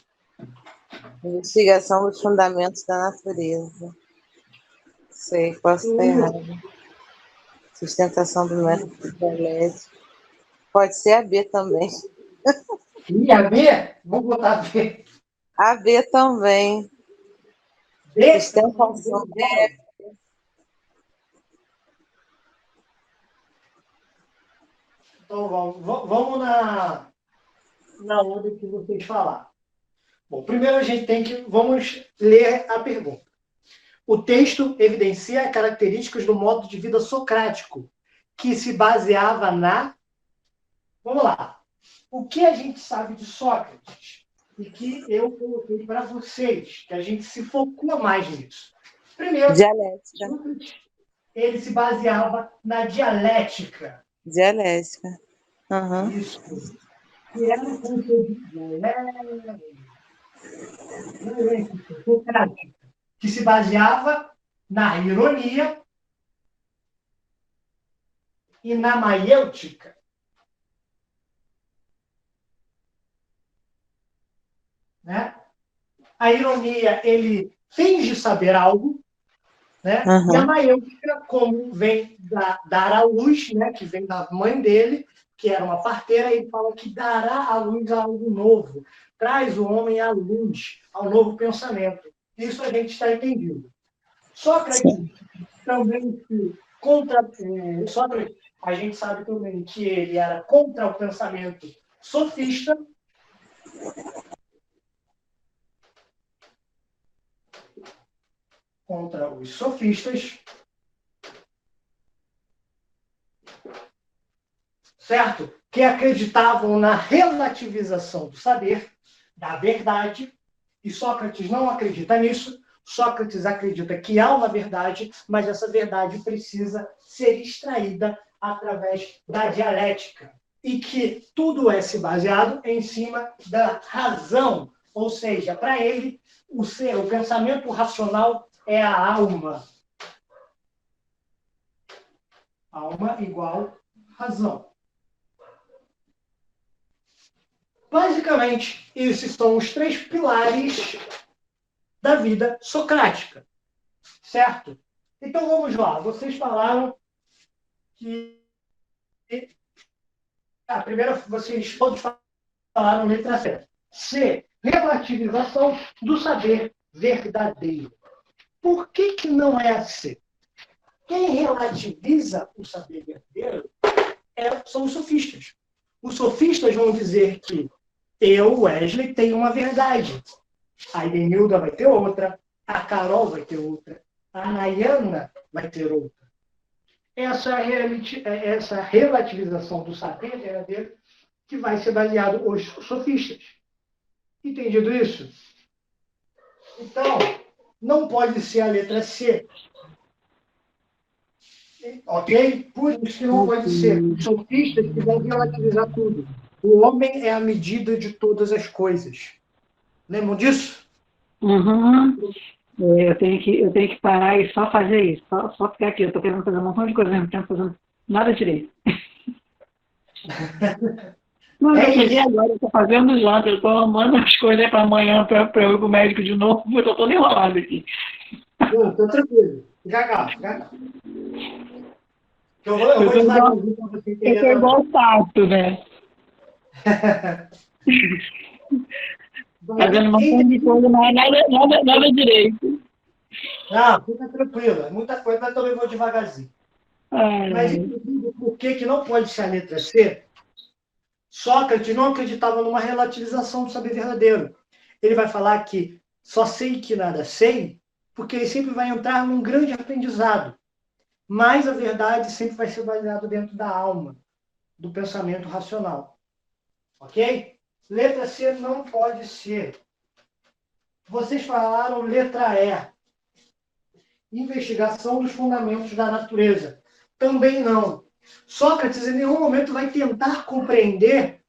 Investigação dos fundamentos da natureza. Sei, posso estar errado. Sustentação do método dialético. Pode ser a B também. E a B? Vamos botar a B. A B também. B? Sustentação. Então vamos na ordem que vocês falaram. Bom, primeiro a gente vamos ler a pergunta. O texto evidencia características do modo de vida socrático, que se baseava na... Vamos lá. O que a gente sabe de Sócrates? E que eu coloquei para vocês, que a gente se focou mais nisso. Primeiro, Dialética. Sócrates, ele se baseava na dialética. Dialética. Uhum. Isso. Que era um conceito socrática, que se baseava na ironia e na maiêutica. Né? A ironia, ele finge saber algo, né? Uhum. E a maiêutica, como vem dar à luz, né? Que vem da mãe dele, que era uma parteira, ele fala que dará à luz a algo novo, traz o homem à luz, ao novo pensamento. Isso a gente está entendendo. Sócrates também Sócrates, a gente sabe também que ele era contra o pensamento sofista. Contra os sofistas. Certo? Que acreditavam na relativização do saber, da verdade, e Sócrates não acredita nisso. Sócrates acredita que há uma verdade, mas essa verdade precisa ser extraída através da dialética. E que tudo é se baseado em cima da razão. Ou seja, para ele, o pensamento racional é a alma. Alma igual razão. Basicamente, esses são os 3 pilares da vida socrática. Certo? Então, vamos lá. Vocês falaram que... primeiro, vocês todos falaram letra C. C. Relativização do saber verdadeiro. Por que não é a C? Quem relativiza o saber verdadeiro são os sofistas. Os sofistas vão dizer que eu, Wesley, tenho uma verdade. A Edenilda vai ter outra, a Carol vai ter outra, a Nayana vai ter outra. Essa relativização do saber verdadeiro que vai ser baseado os sofistas. Entendido isso? Então, não pode ser a letra C. Ok? Por isso que não pode ser. Os sofistas que vão relativizar tudo. O homem é a medida de todas as coisas. Lembram disso? Uhum. Eu tenho que parar e só fazer isso, só ficar aqui. Eu estou querendo fazer um montão de coisa, não estou fazendo nada direito. Mas É eu cheguei isso. agora, eu estou fazendo janta, eu estou arrumando as coisas para amanhã para eu ir para o médico de novo, eu estou todo enrolado aqui. Não, tô tranquilo. Fica calmo, fica calmo. Eu vou devagarzinho para você Eu entender tô também. igual o Tato, né? Fazendo um montão de coisa, mas nada direito. Não, fica tranquilo. É muita coisa, mas também vou devagarzinho. Ai, Mas, ai. inclusive, por que não pode ser a letra C? Sócrates não acreditava numa relativização do saber verdadeiro. Ele vai falar que só sei que nada sei, porque ele sempre vai entrar num grande aprendizado. Mas a verdade sempre vai ser baseada dentro da alma, do pensamento racional. Ok? Letra C não pode ser. Vocês falaram letra E. Investigação dos fundamentos da natureza. Também não. Sócrates, em nenhum momento, vai tentar compreender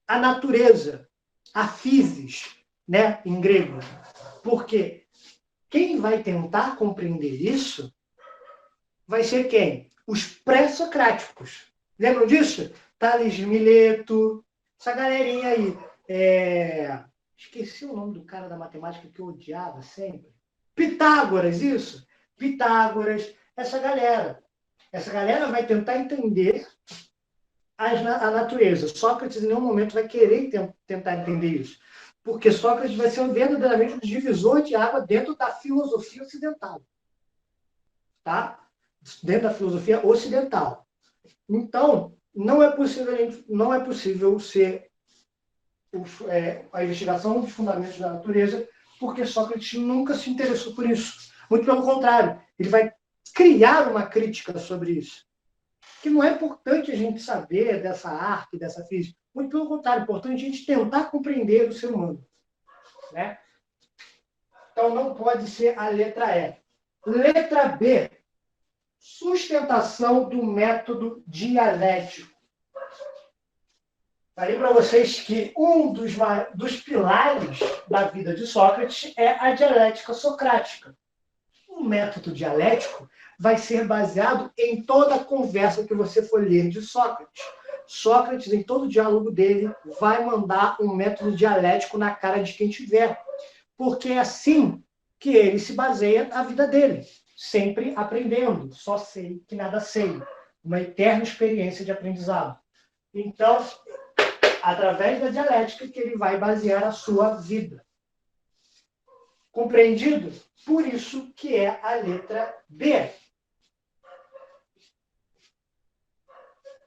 a natureza, a physis, né, em grego. Porque quem vai tentar compreender isso vai ser quem? Os pré-socráticos. Lembram disso? Tales de Mileto, essa galerinha aí. Esqueci o nome do cara da matemática que eu odiava sempre. Pitágoras, isso. Pitágoras, essa galera. Essa galera vai tentar entender a natureza. Sócrates, em nenhum momento, vai querer tentar entender isso. Porque Sócrates vai ser verdadeiramente um divisor de água dentro da filosofia ocidental. Tá? Dentro da filosofia ocidental. Então, não é possível ser a investigação dos fundamentos da natureza, porque Sócrates nunca se interessou por isso. Muito pelo contrário, ele vai criar uma crítica sobre isso. Que não é importante a gente saber dessa arte, dessa física. Muito pelo contrário, é importante a gente tentar compreender o ser humano. Né? Então, não pode ser a letra E. Letra B. Sustentação do método dialético. Falei para vocês que um dos pilares da vida de Sócrates é a dialética socrática. O método dialético vai ser baseado em toda a conversa que você for ler de Sócrates. Sócrates, em todo o diálogo dele, vai mandar um método dialético na cara de quem tiver. Porque é assim que ele se baseia na vida dele. Sempre aprendendo. Só sei que nada sei. Uma eterna experiência de aprendizado. Então, através da dialética que ele vai basear a sua vida. Compreendido? Por isso que é a letra B.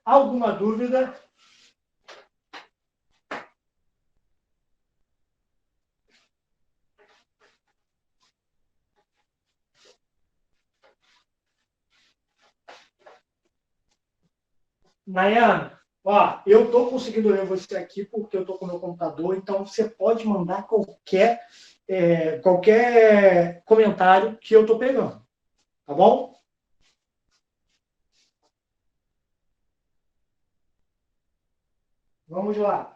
Alguma dúvida? Nayana, ó, eu estou conseguindo ler você aqui porque eu estou com o meu computador, então você pode mandar qualquer comentário que eu estou pegando. Tá bom? Vamos lá.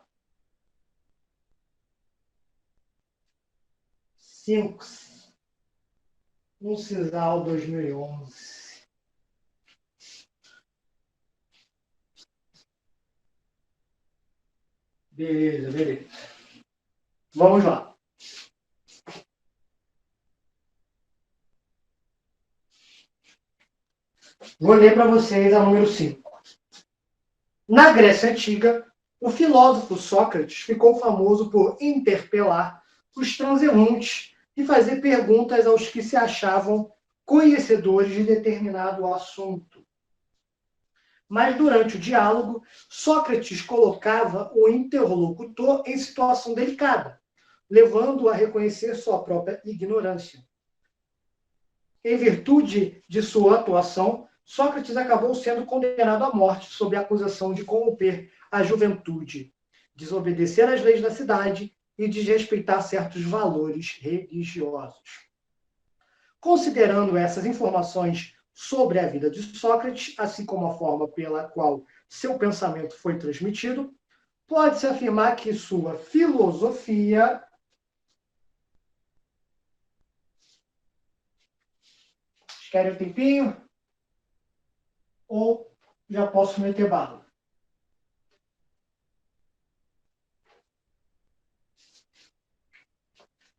5. Um Cisal 2011. Beleza, beleza. Vamos lá. Vou ler para vocês a número 5. Na Grécia Antiga, o filósofo Sócrates ficou famoso por interpelar os transeuntes e fazer perguntas aos que se achavam conhecedores de determinado assunto. Mas durante o diálogo, Sócrates colocava o interlocutor em situação delicada, levando-o a reconhecer sua própria ignorância. Em virtude de sua atuação, Sócrates acabou sendo condenado à morte sob a acusação de corromper a juventude, desobedecer às leis da cidade e desrespeitar certos valores religiosos. Considerando essas informações sobre a vida de Sócrates, assim como a forma pela qual seu pensamento foi transmitido, pode-se afirmar que sua filosofia querem um tempinho? Ou já posso meter bala?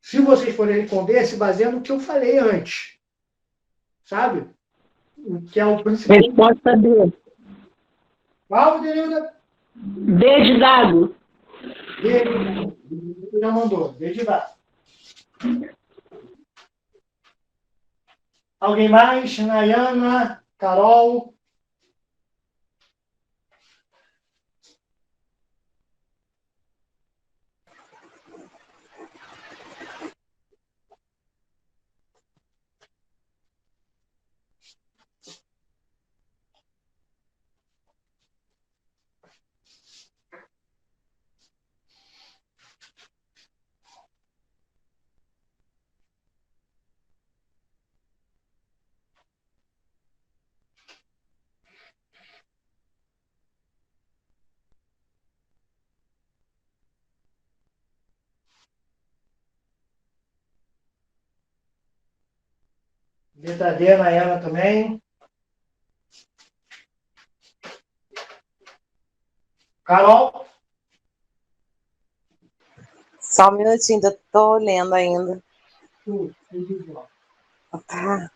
Se vocês forem responder, se baseia no que eu falei antes. Sabe? O que é o principal. Resposta D. Qual, Denilda? D de dado. D. Já mandou. D de dado. Alguém mais? Nayana? Carol? Letra D, Nayana também. Carol? Só um minutinho, eu tô lendo ainda. Tá.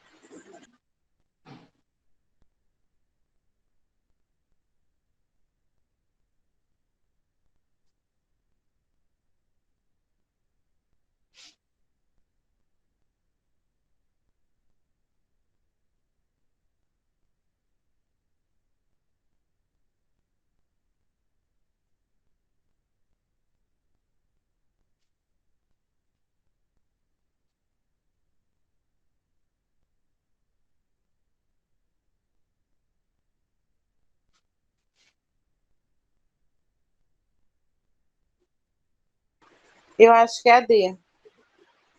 Eu acho que é a D.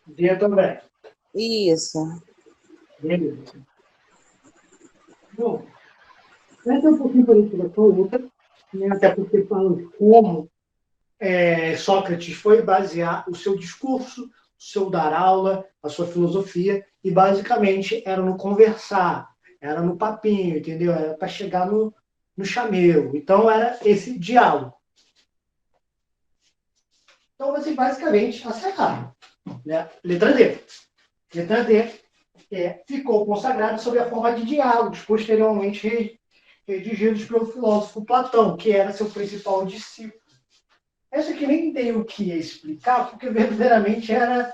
D também. Isso. Beleza. Bom, essa é um pouquinho parecida com a outra, né? Até porque fala como Sócrates foi basear o seu discurso, o seu dar aula, a sua filosofia, e basicamente era no conversar, era no papinho, entendeu? Era para chegar no chamego. Então era esse diálogo. Então vocês basicamente acertaram. Né? Letra D. Letra D ficou consagrado sob a forma de diálogos, posteriormente redigidos pelo filósofo Platão, que era seu principal discípulo. Essa aqui nem tem o que explicar, porque verdadeiramente era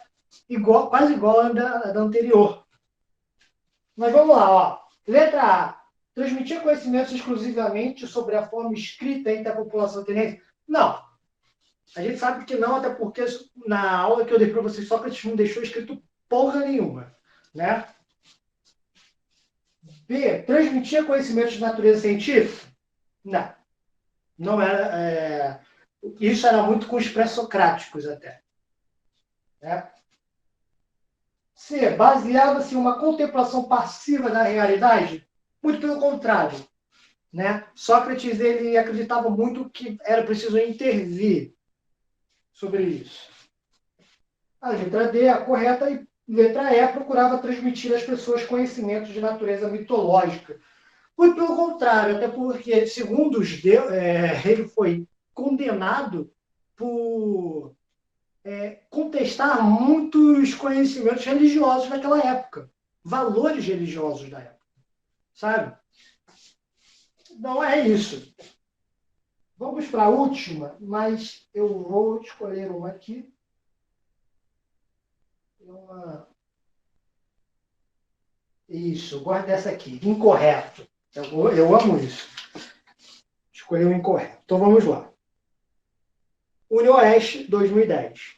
quase igual à da anterior. Mas vamos lá, ó. Letra A. Transmitir conhecimentos exclusivamente sobre a forma escrita entre a população ateniense? Não. A gente sabe que não, até porque na aula que eu dei para vocês, Sócrates não deixou escrito porra nenhuma. Né? B. Transmitir conhecimentos de natureza científica? Não. Não era. Isso era muito com os pré-socráticos até. Né? C. Baseava-se em uma contemplação passiva da realidade? Muito pelo contrário. Né? Sócrates ele acreditava muito que era preciso intervir sobre isso. A letra D é a correta e letra E procurava transmitir às pessoas conhecimentos de natureza mitológica. Muito pelo contrário, até porque, segundo os ele foi condenado por contestar muitos conhecimentos religiosos daquela época, valores religiosos da época, sabe? Não é isso. Vamos para a última, mas eu vou escolher uma aqui. Isso, guarda essa aqui. Incorreto. Eu amo isso. Escolhi o incorreto. Então vamos lá. UniOeste 2010.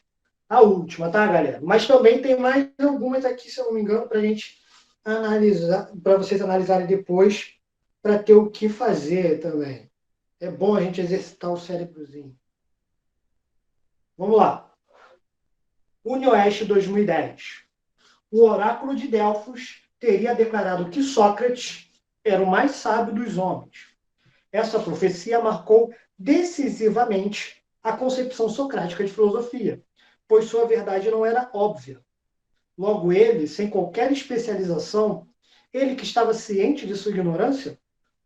A última, tá, galera? Mas também tem mais algumas aqui, se eu não me engano, para a gente analisar, para vocês analisarem depois, para ter o que fazer também. É bom a gente exercitar o cérebrozinho. Vamos lá. UniOeste 2010. O oráculo de Delfos teria declarado que Sócrates era o mais sábio dos homens. Essa profecia marcou decisivamente a concepção socrática de filosofia, pois sua verdade não era óbvia. Logo, ele, sem qualquer especialização, Ele que estava ciente de sua ignorância?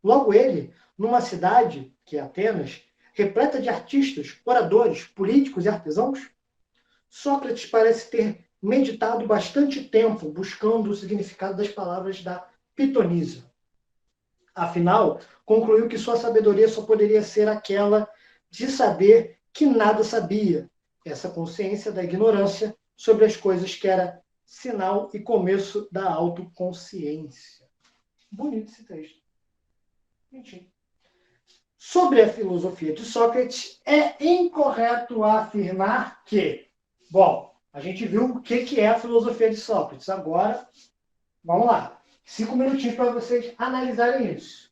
Logo ele, numa cidade, que é Atenas, repleta de artistas, oradores, políticos e artesãos? Sócrates parece ter meditado bastante tempo buscando o significado das palavras da pitonisa. Afinal, concluiu que sua sabedoria só poderia ser aquela de saber que nada sabia, essa consciência da ignorância sobre as coisas que era sinal e começo da autoconsciência. Bonito esse texto. Mentira. Sobre a filosofia de Sócrates, é incorreto afirmar que... Bom, a gente viu o que é a filosofia de Sócrates. Agora, vamos lá. 5 minutinhos para vocês analisarem isso.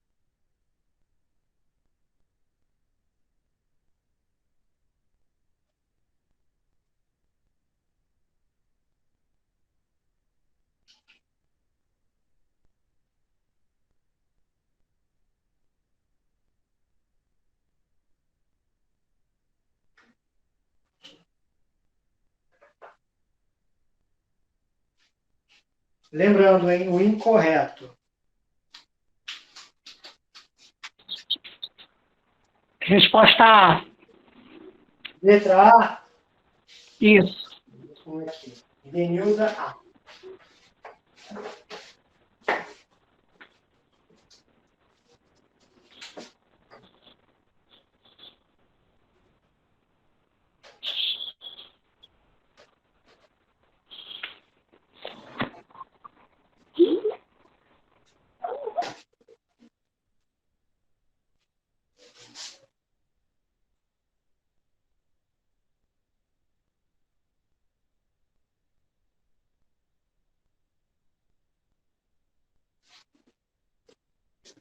Lembrando, hein, o incorreto. Resposta A. Letra A. Isso. Vamos aqui. Denilza A.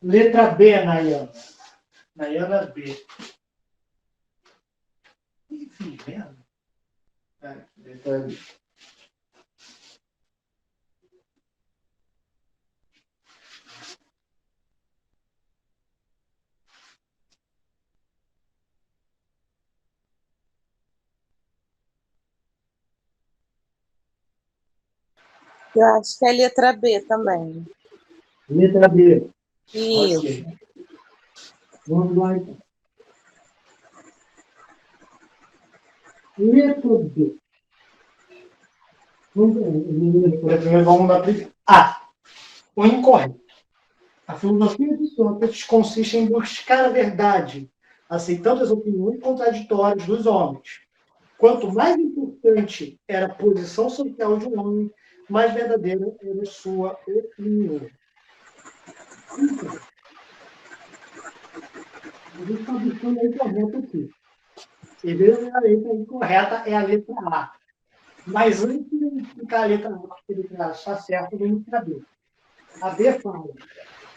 Letra B, Nayana. Nayana B. Enfim, merda. Letra B. Eu acho que é a letra B também. Letra B. Isso. Ok. Vamos lá, então. Letra B. Vamos lá primeiro. A. O incorreto. A filosofia de Sócrates consiste em buscar a verdade, aceitando as opiniões contraditórias dos homens. Quanto mais importante era a posição social de um homem, mais verdadeira era a sua opinião. Então, a gente está buscando a incorreta aqui. E veja a letra incorreta é a letra A. Mas antes de explicar a letra A, porque a letra A está certa, vamos para a B. A B fala: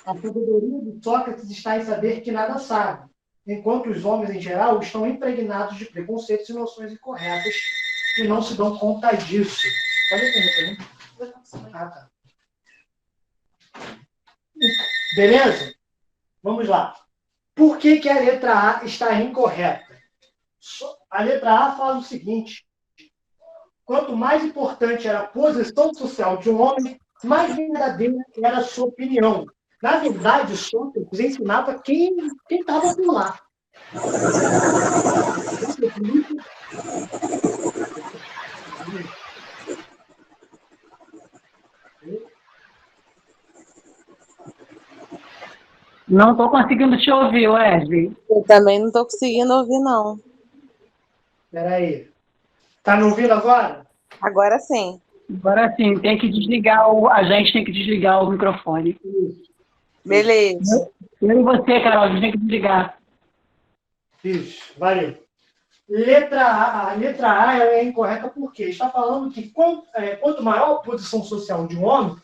a sabedoria de Sócrates está em saber que nada sabe, enquanto os homens, em geral, estão impregnados de preconceitos e noções incorretas e não se dão conta disso. Pode entender também? Ah, tá. Beleza? Vamos lá. Por que a letra A está incorreta? A letra A fala o seguinte: quanto mais importante era a posição social de um homem, mais verdadeira era a sua opinião. Na verdade, Sócrates ensinava quem estava por lá. Não estou conseguindo te ouvir, Wesley. Eu também não estou conseguindo ouvir, não. Espera aí. Está me ouvindo agora? Agora sim. Agora sim, tem que desligar a gente tem que desligar o microfone. Isso. Beleza. Eu e você, Carol, a gente tem que desligar. Isso, valeu. A letra A é incorreta porque está falando que quanto maior a posição social de um homem,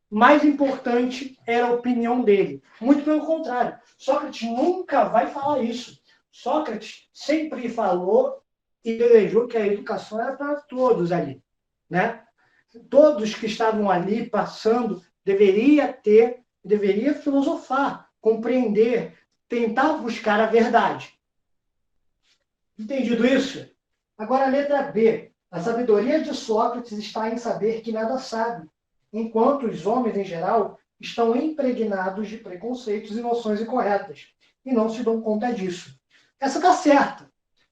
mais importante era a opinião dele. Muito pelo contrário. Sócrates nunca vai falar isso. Sócrates sempre falou e desejou que a educação era para todos ali, né? Todos que estavam ali passando deveria filosofar, compreender, tentar buscar a verdade. Entendido isso? Agora a letra B. A sabedoria de Sócrates está em saber que nada sabe, enquanto os homens, em geral, estão impregnados de preconceitos e noções incorretas e não se dão conta disso. Essa está certa,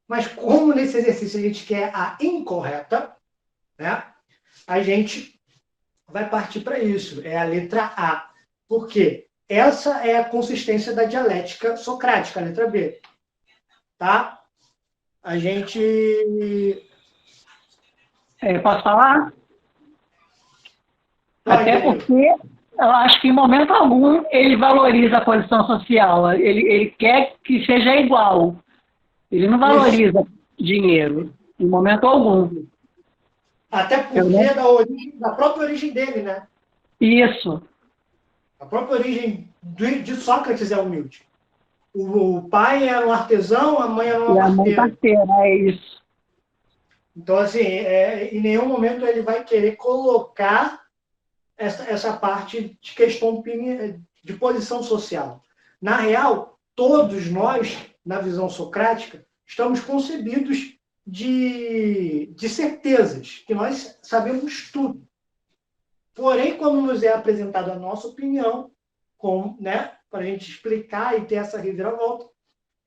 mas como nesse exercício a gente quer a incorreta, né, a gente vai partir para isso, é a letra A. Por quê? Essa é a consistência da dialética socrática, a letra B. Tá? A gente... Posso falar? Até Entender. porque eu acho que em momento algum ele valoriza a posição social. Ele quer que seja igual. Ele não valoriza dinheiro, em momento algum. Até porque da própria origem dele, né? Isso. A própria origem de Sócrates é humilde. O pai era um artesão, a mãe era E uma a mãe parteira. é isso. Então, assim, em nenhum momento ele vai querer colocar essa parte de questão de posição social. Na real, todos nós, na visão socrática, estamos concebidos de certezas, que nós sabemos tudo. Porém, quando nos é apresentada a nossa opinião, né, para a gente explicar e ter essa reviravolta,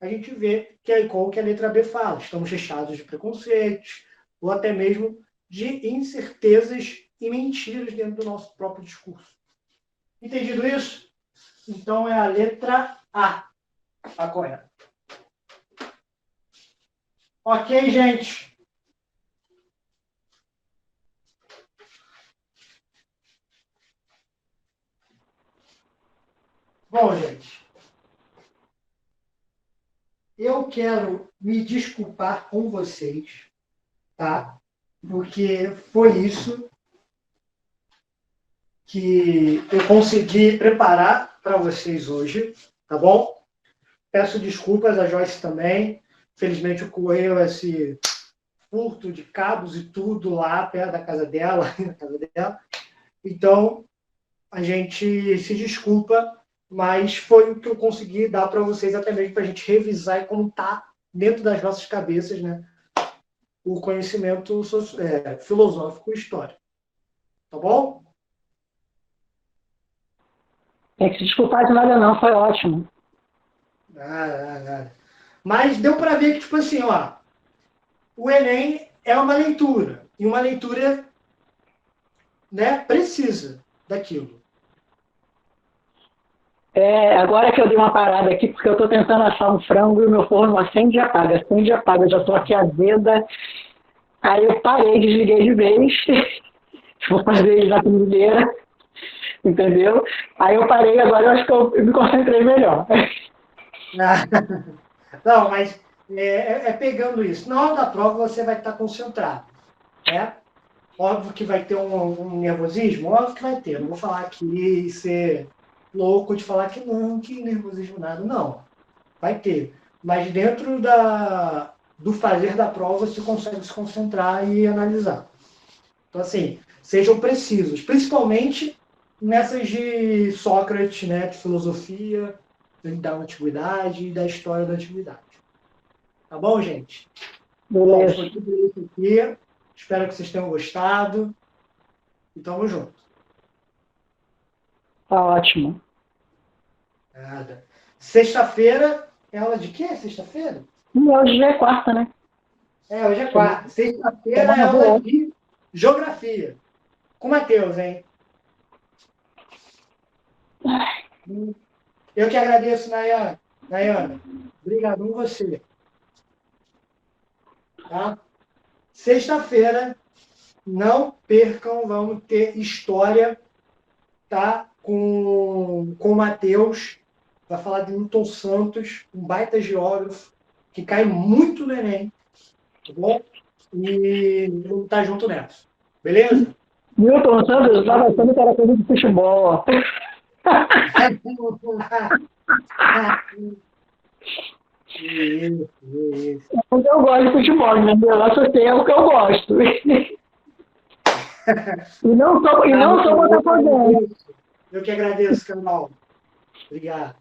a gente vê que é igual que a letra B fala. Estamos recheados de preconceitos, ou até mesmo de incertezas e mentiras dentro do nosso próprio discurso. Entendido isso? Então é a letra A correta. Ok, gente? Bom, gente, eu quero me desculpar com vocês, tá? Porque foi isso que eu consegui preparar para vocês hoje, tá bom? Peço desculpas a Joyce também. Felizmente ocorreu esse furto de cabos e tudo lá perto da casa dela, na casa dela. Então, a gente se desculpa, mas foi o que eu consegui dar para vocês, até mesmo para a gente revisar e como está dentro das nossas cabeças, né, o conhecimento filosófico e histórico. Tá bom? Tem que se desculpar de nada não, foi ótimo. Nada. Mas deu para ver que, tipo assim, ó, o Enem é uma leitura, e uma leitura, né, precisa daquilo. Agora que eu dei uma parada aqui, porque eu estou tentando assar um frango e o meu forno acende e apaga, acende e apaga. Eu já estou aqui azeda. Aí eu parei, desliguei de vez. Vou fazer ele na primeira, entendeu? Aí eu parei, agora eu acho que eu me concentrei melhor. Não, mas pegando isso. Na hora da prova você vai estar concentrado, né? Óbvio que vai ter um nervosismo, óbvio que vai ter. Não vou falar aqui e ser louco de falar que não, que nervosismo nada. Não, vai ter. Mas dentro do fazer da prova você consegue se concentrar e analisar. Então, assim, sejam precisos, principalmente nessas de Sócrates, né, de filosofia, da antiguidade e da história da antiguidade. Tá bom, gente? Bom, foi tudo isso aqui. Espero que vocês tenham gostado. E tamo junto. Tá ótimo. Nada. Sexta-feira é aula de quê? Sexta-feira? Hoje já é quarta, né? Hoje é quarta. Sexta-feira é aula de geografia. Com o Matheus, hein? Eu que agradeço, Nayana. Nayana, obrigado a você. Tá? Sexta-feira, não percam, vamos ter história, tá? Com o Matheus. Vai falar de Milton Santos, um baita geógrafo, que cai muito no Enem. Tá bom? E vamos estar junto nessa. Beleza? Milton Santos estava achando que era coisa de futebol. Isso. Eu gosto de futebol, né? Eu associei ao que eu gosto. E não sou botafoguense. Eu que agradeço, Carol. Obrigado.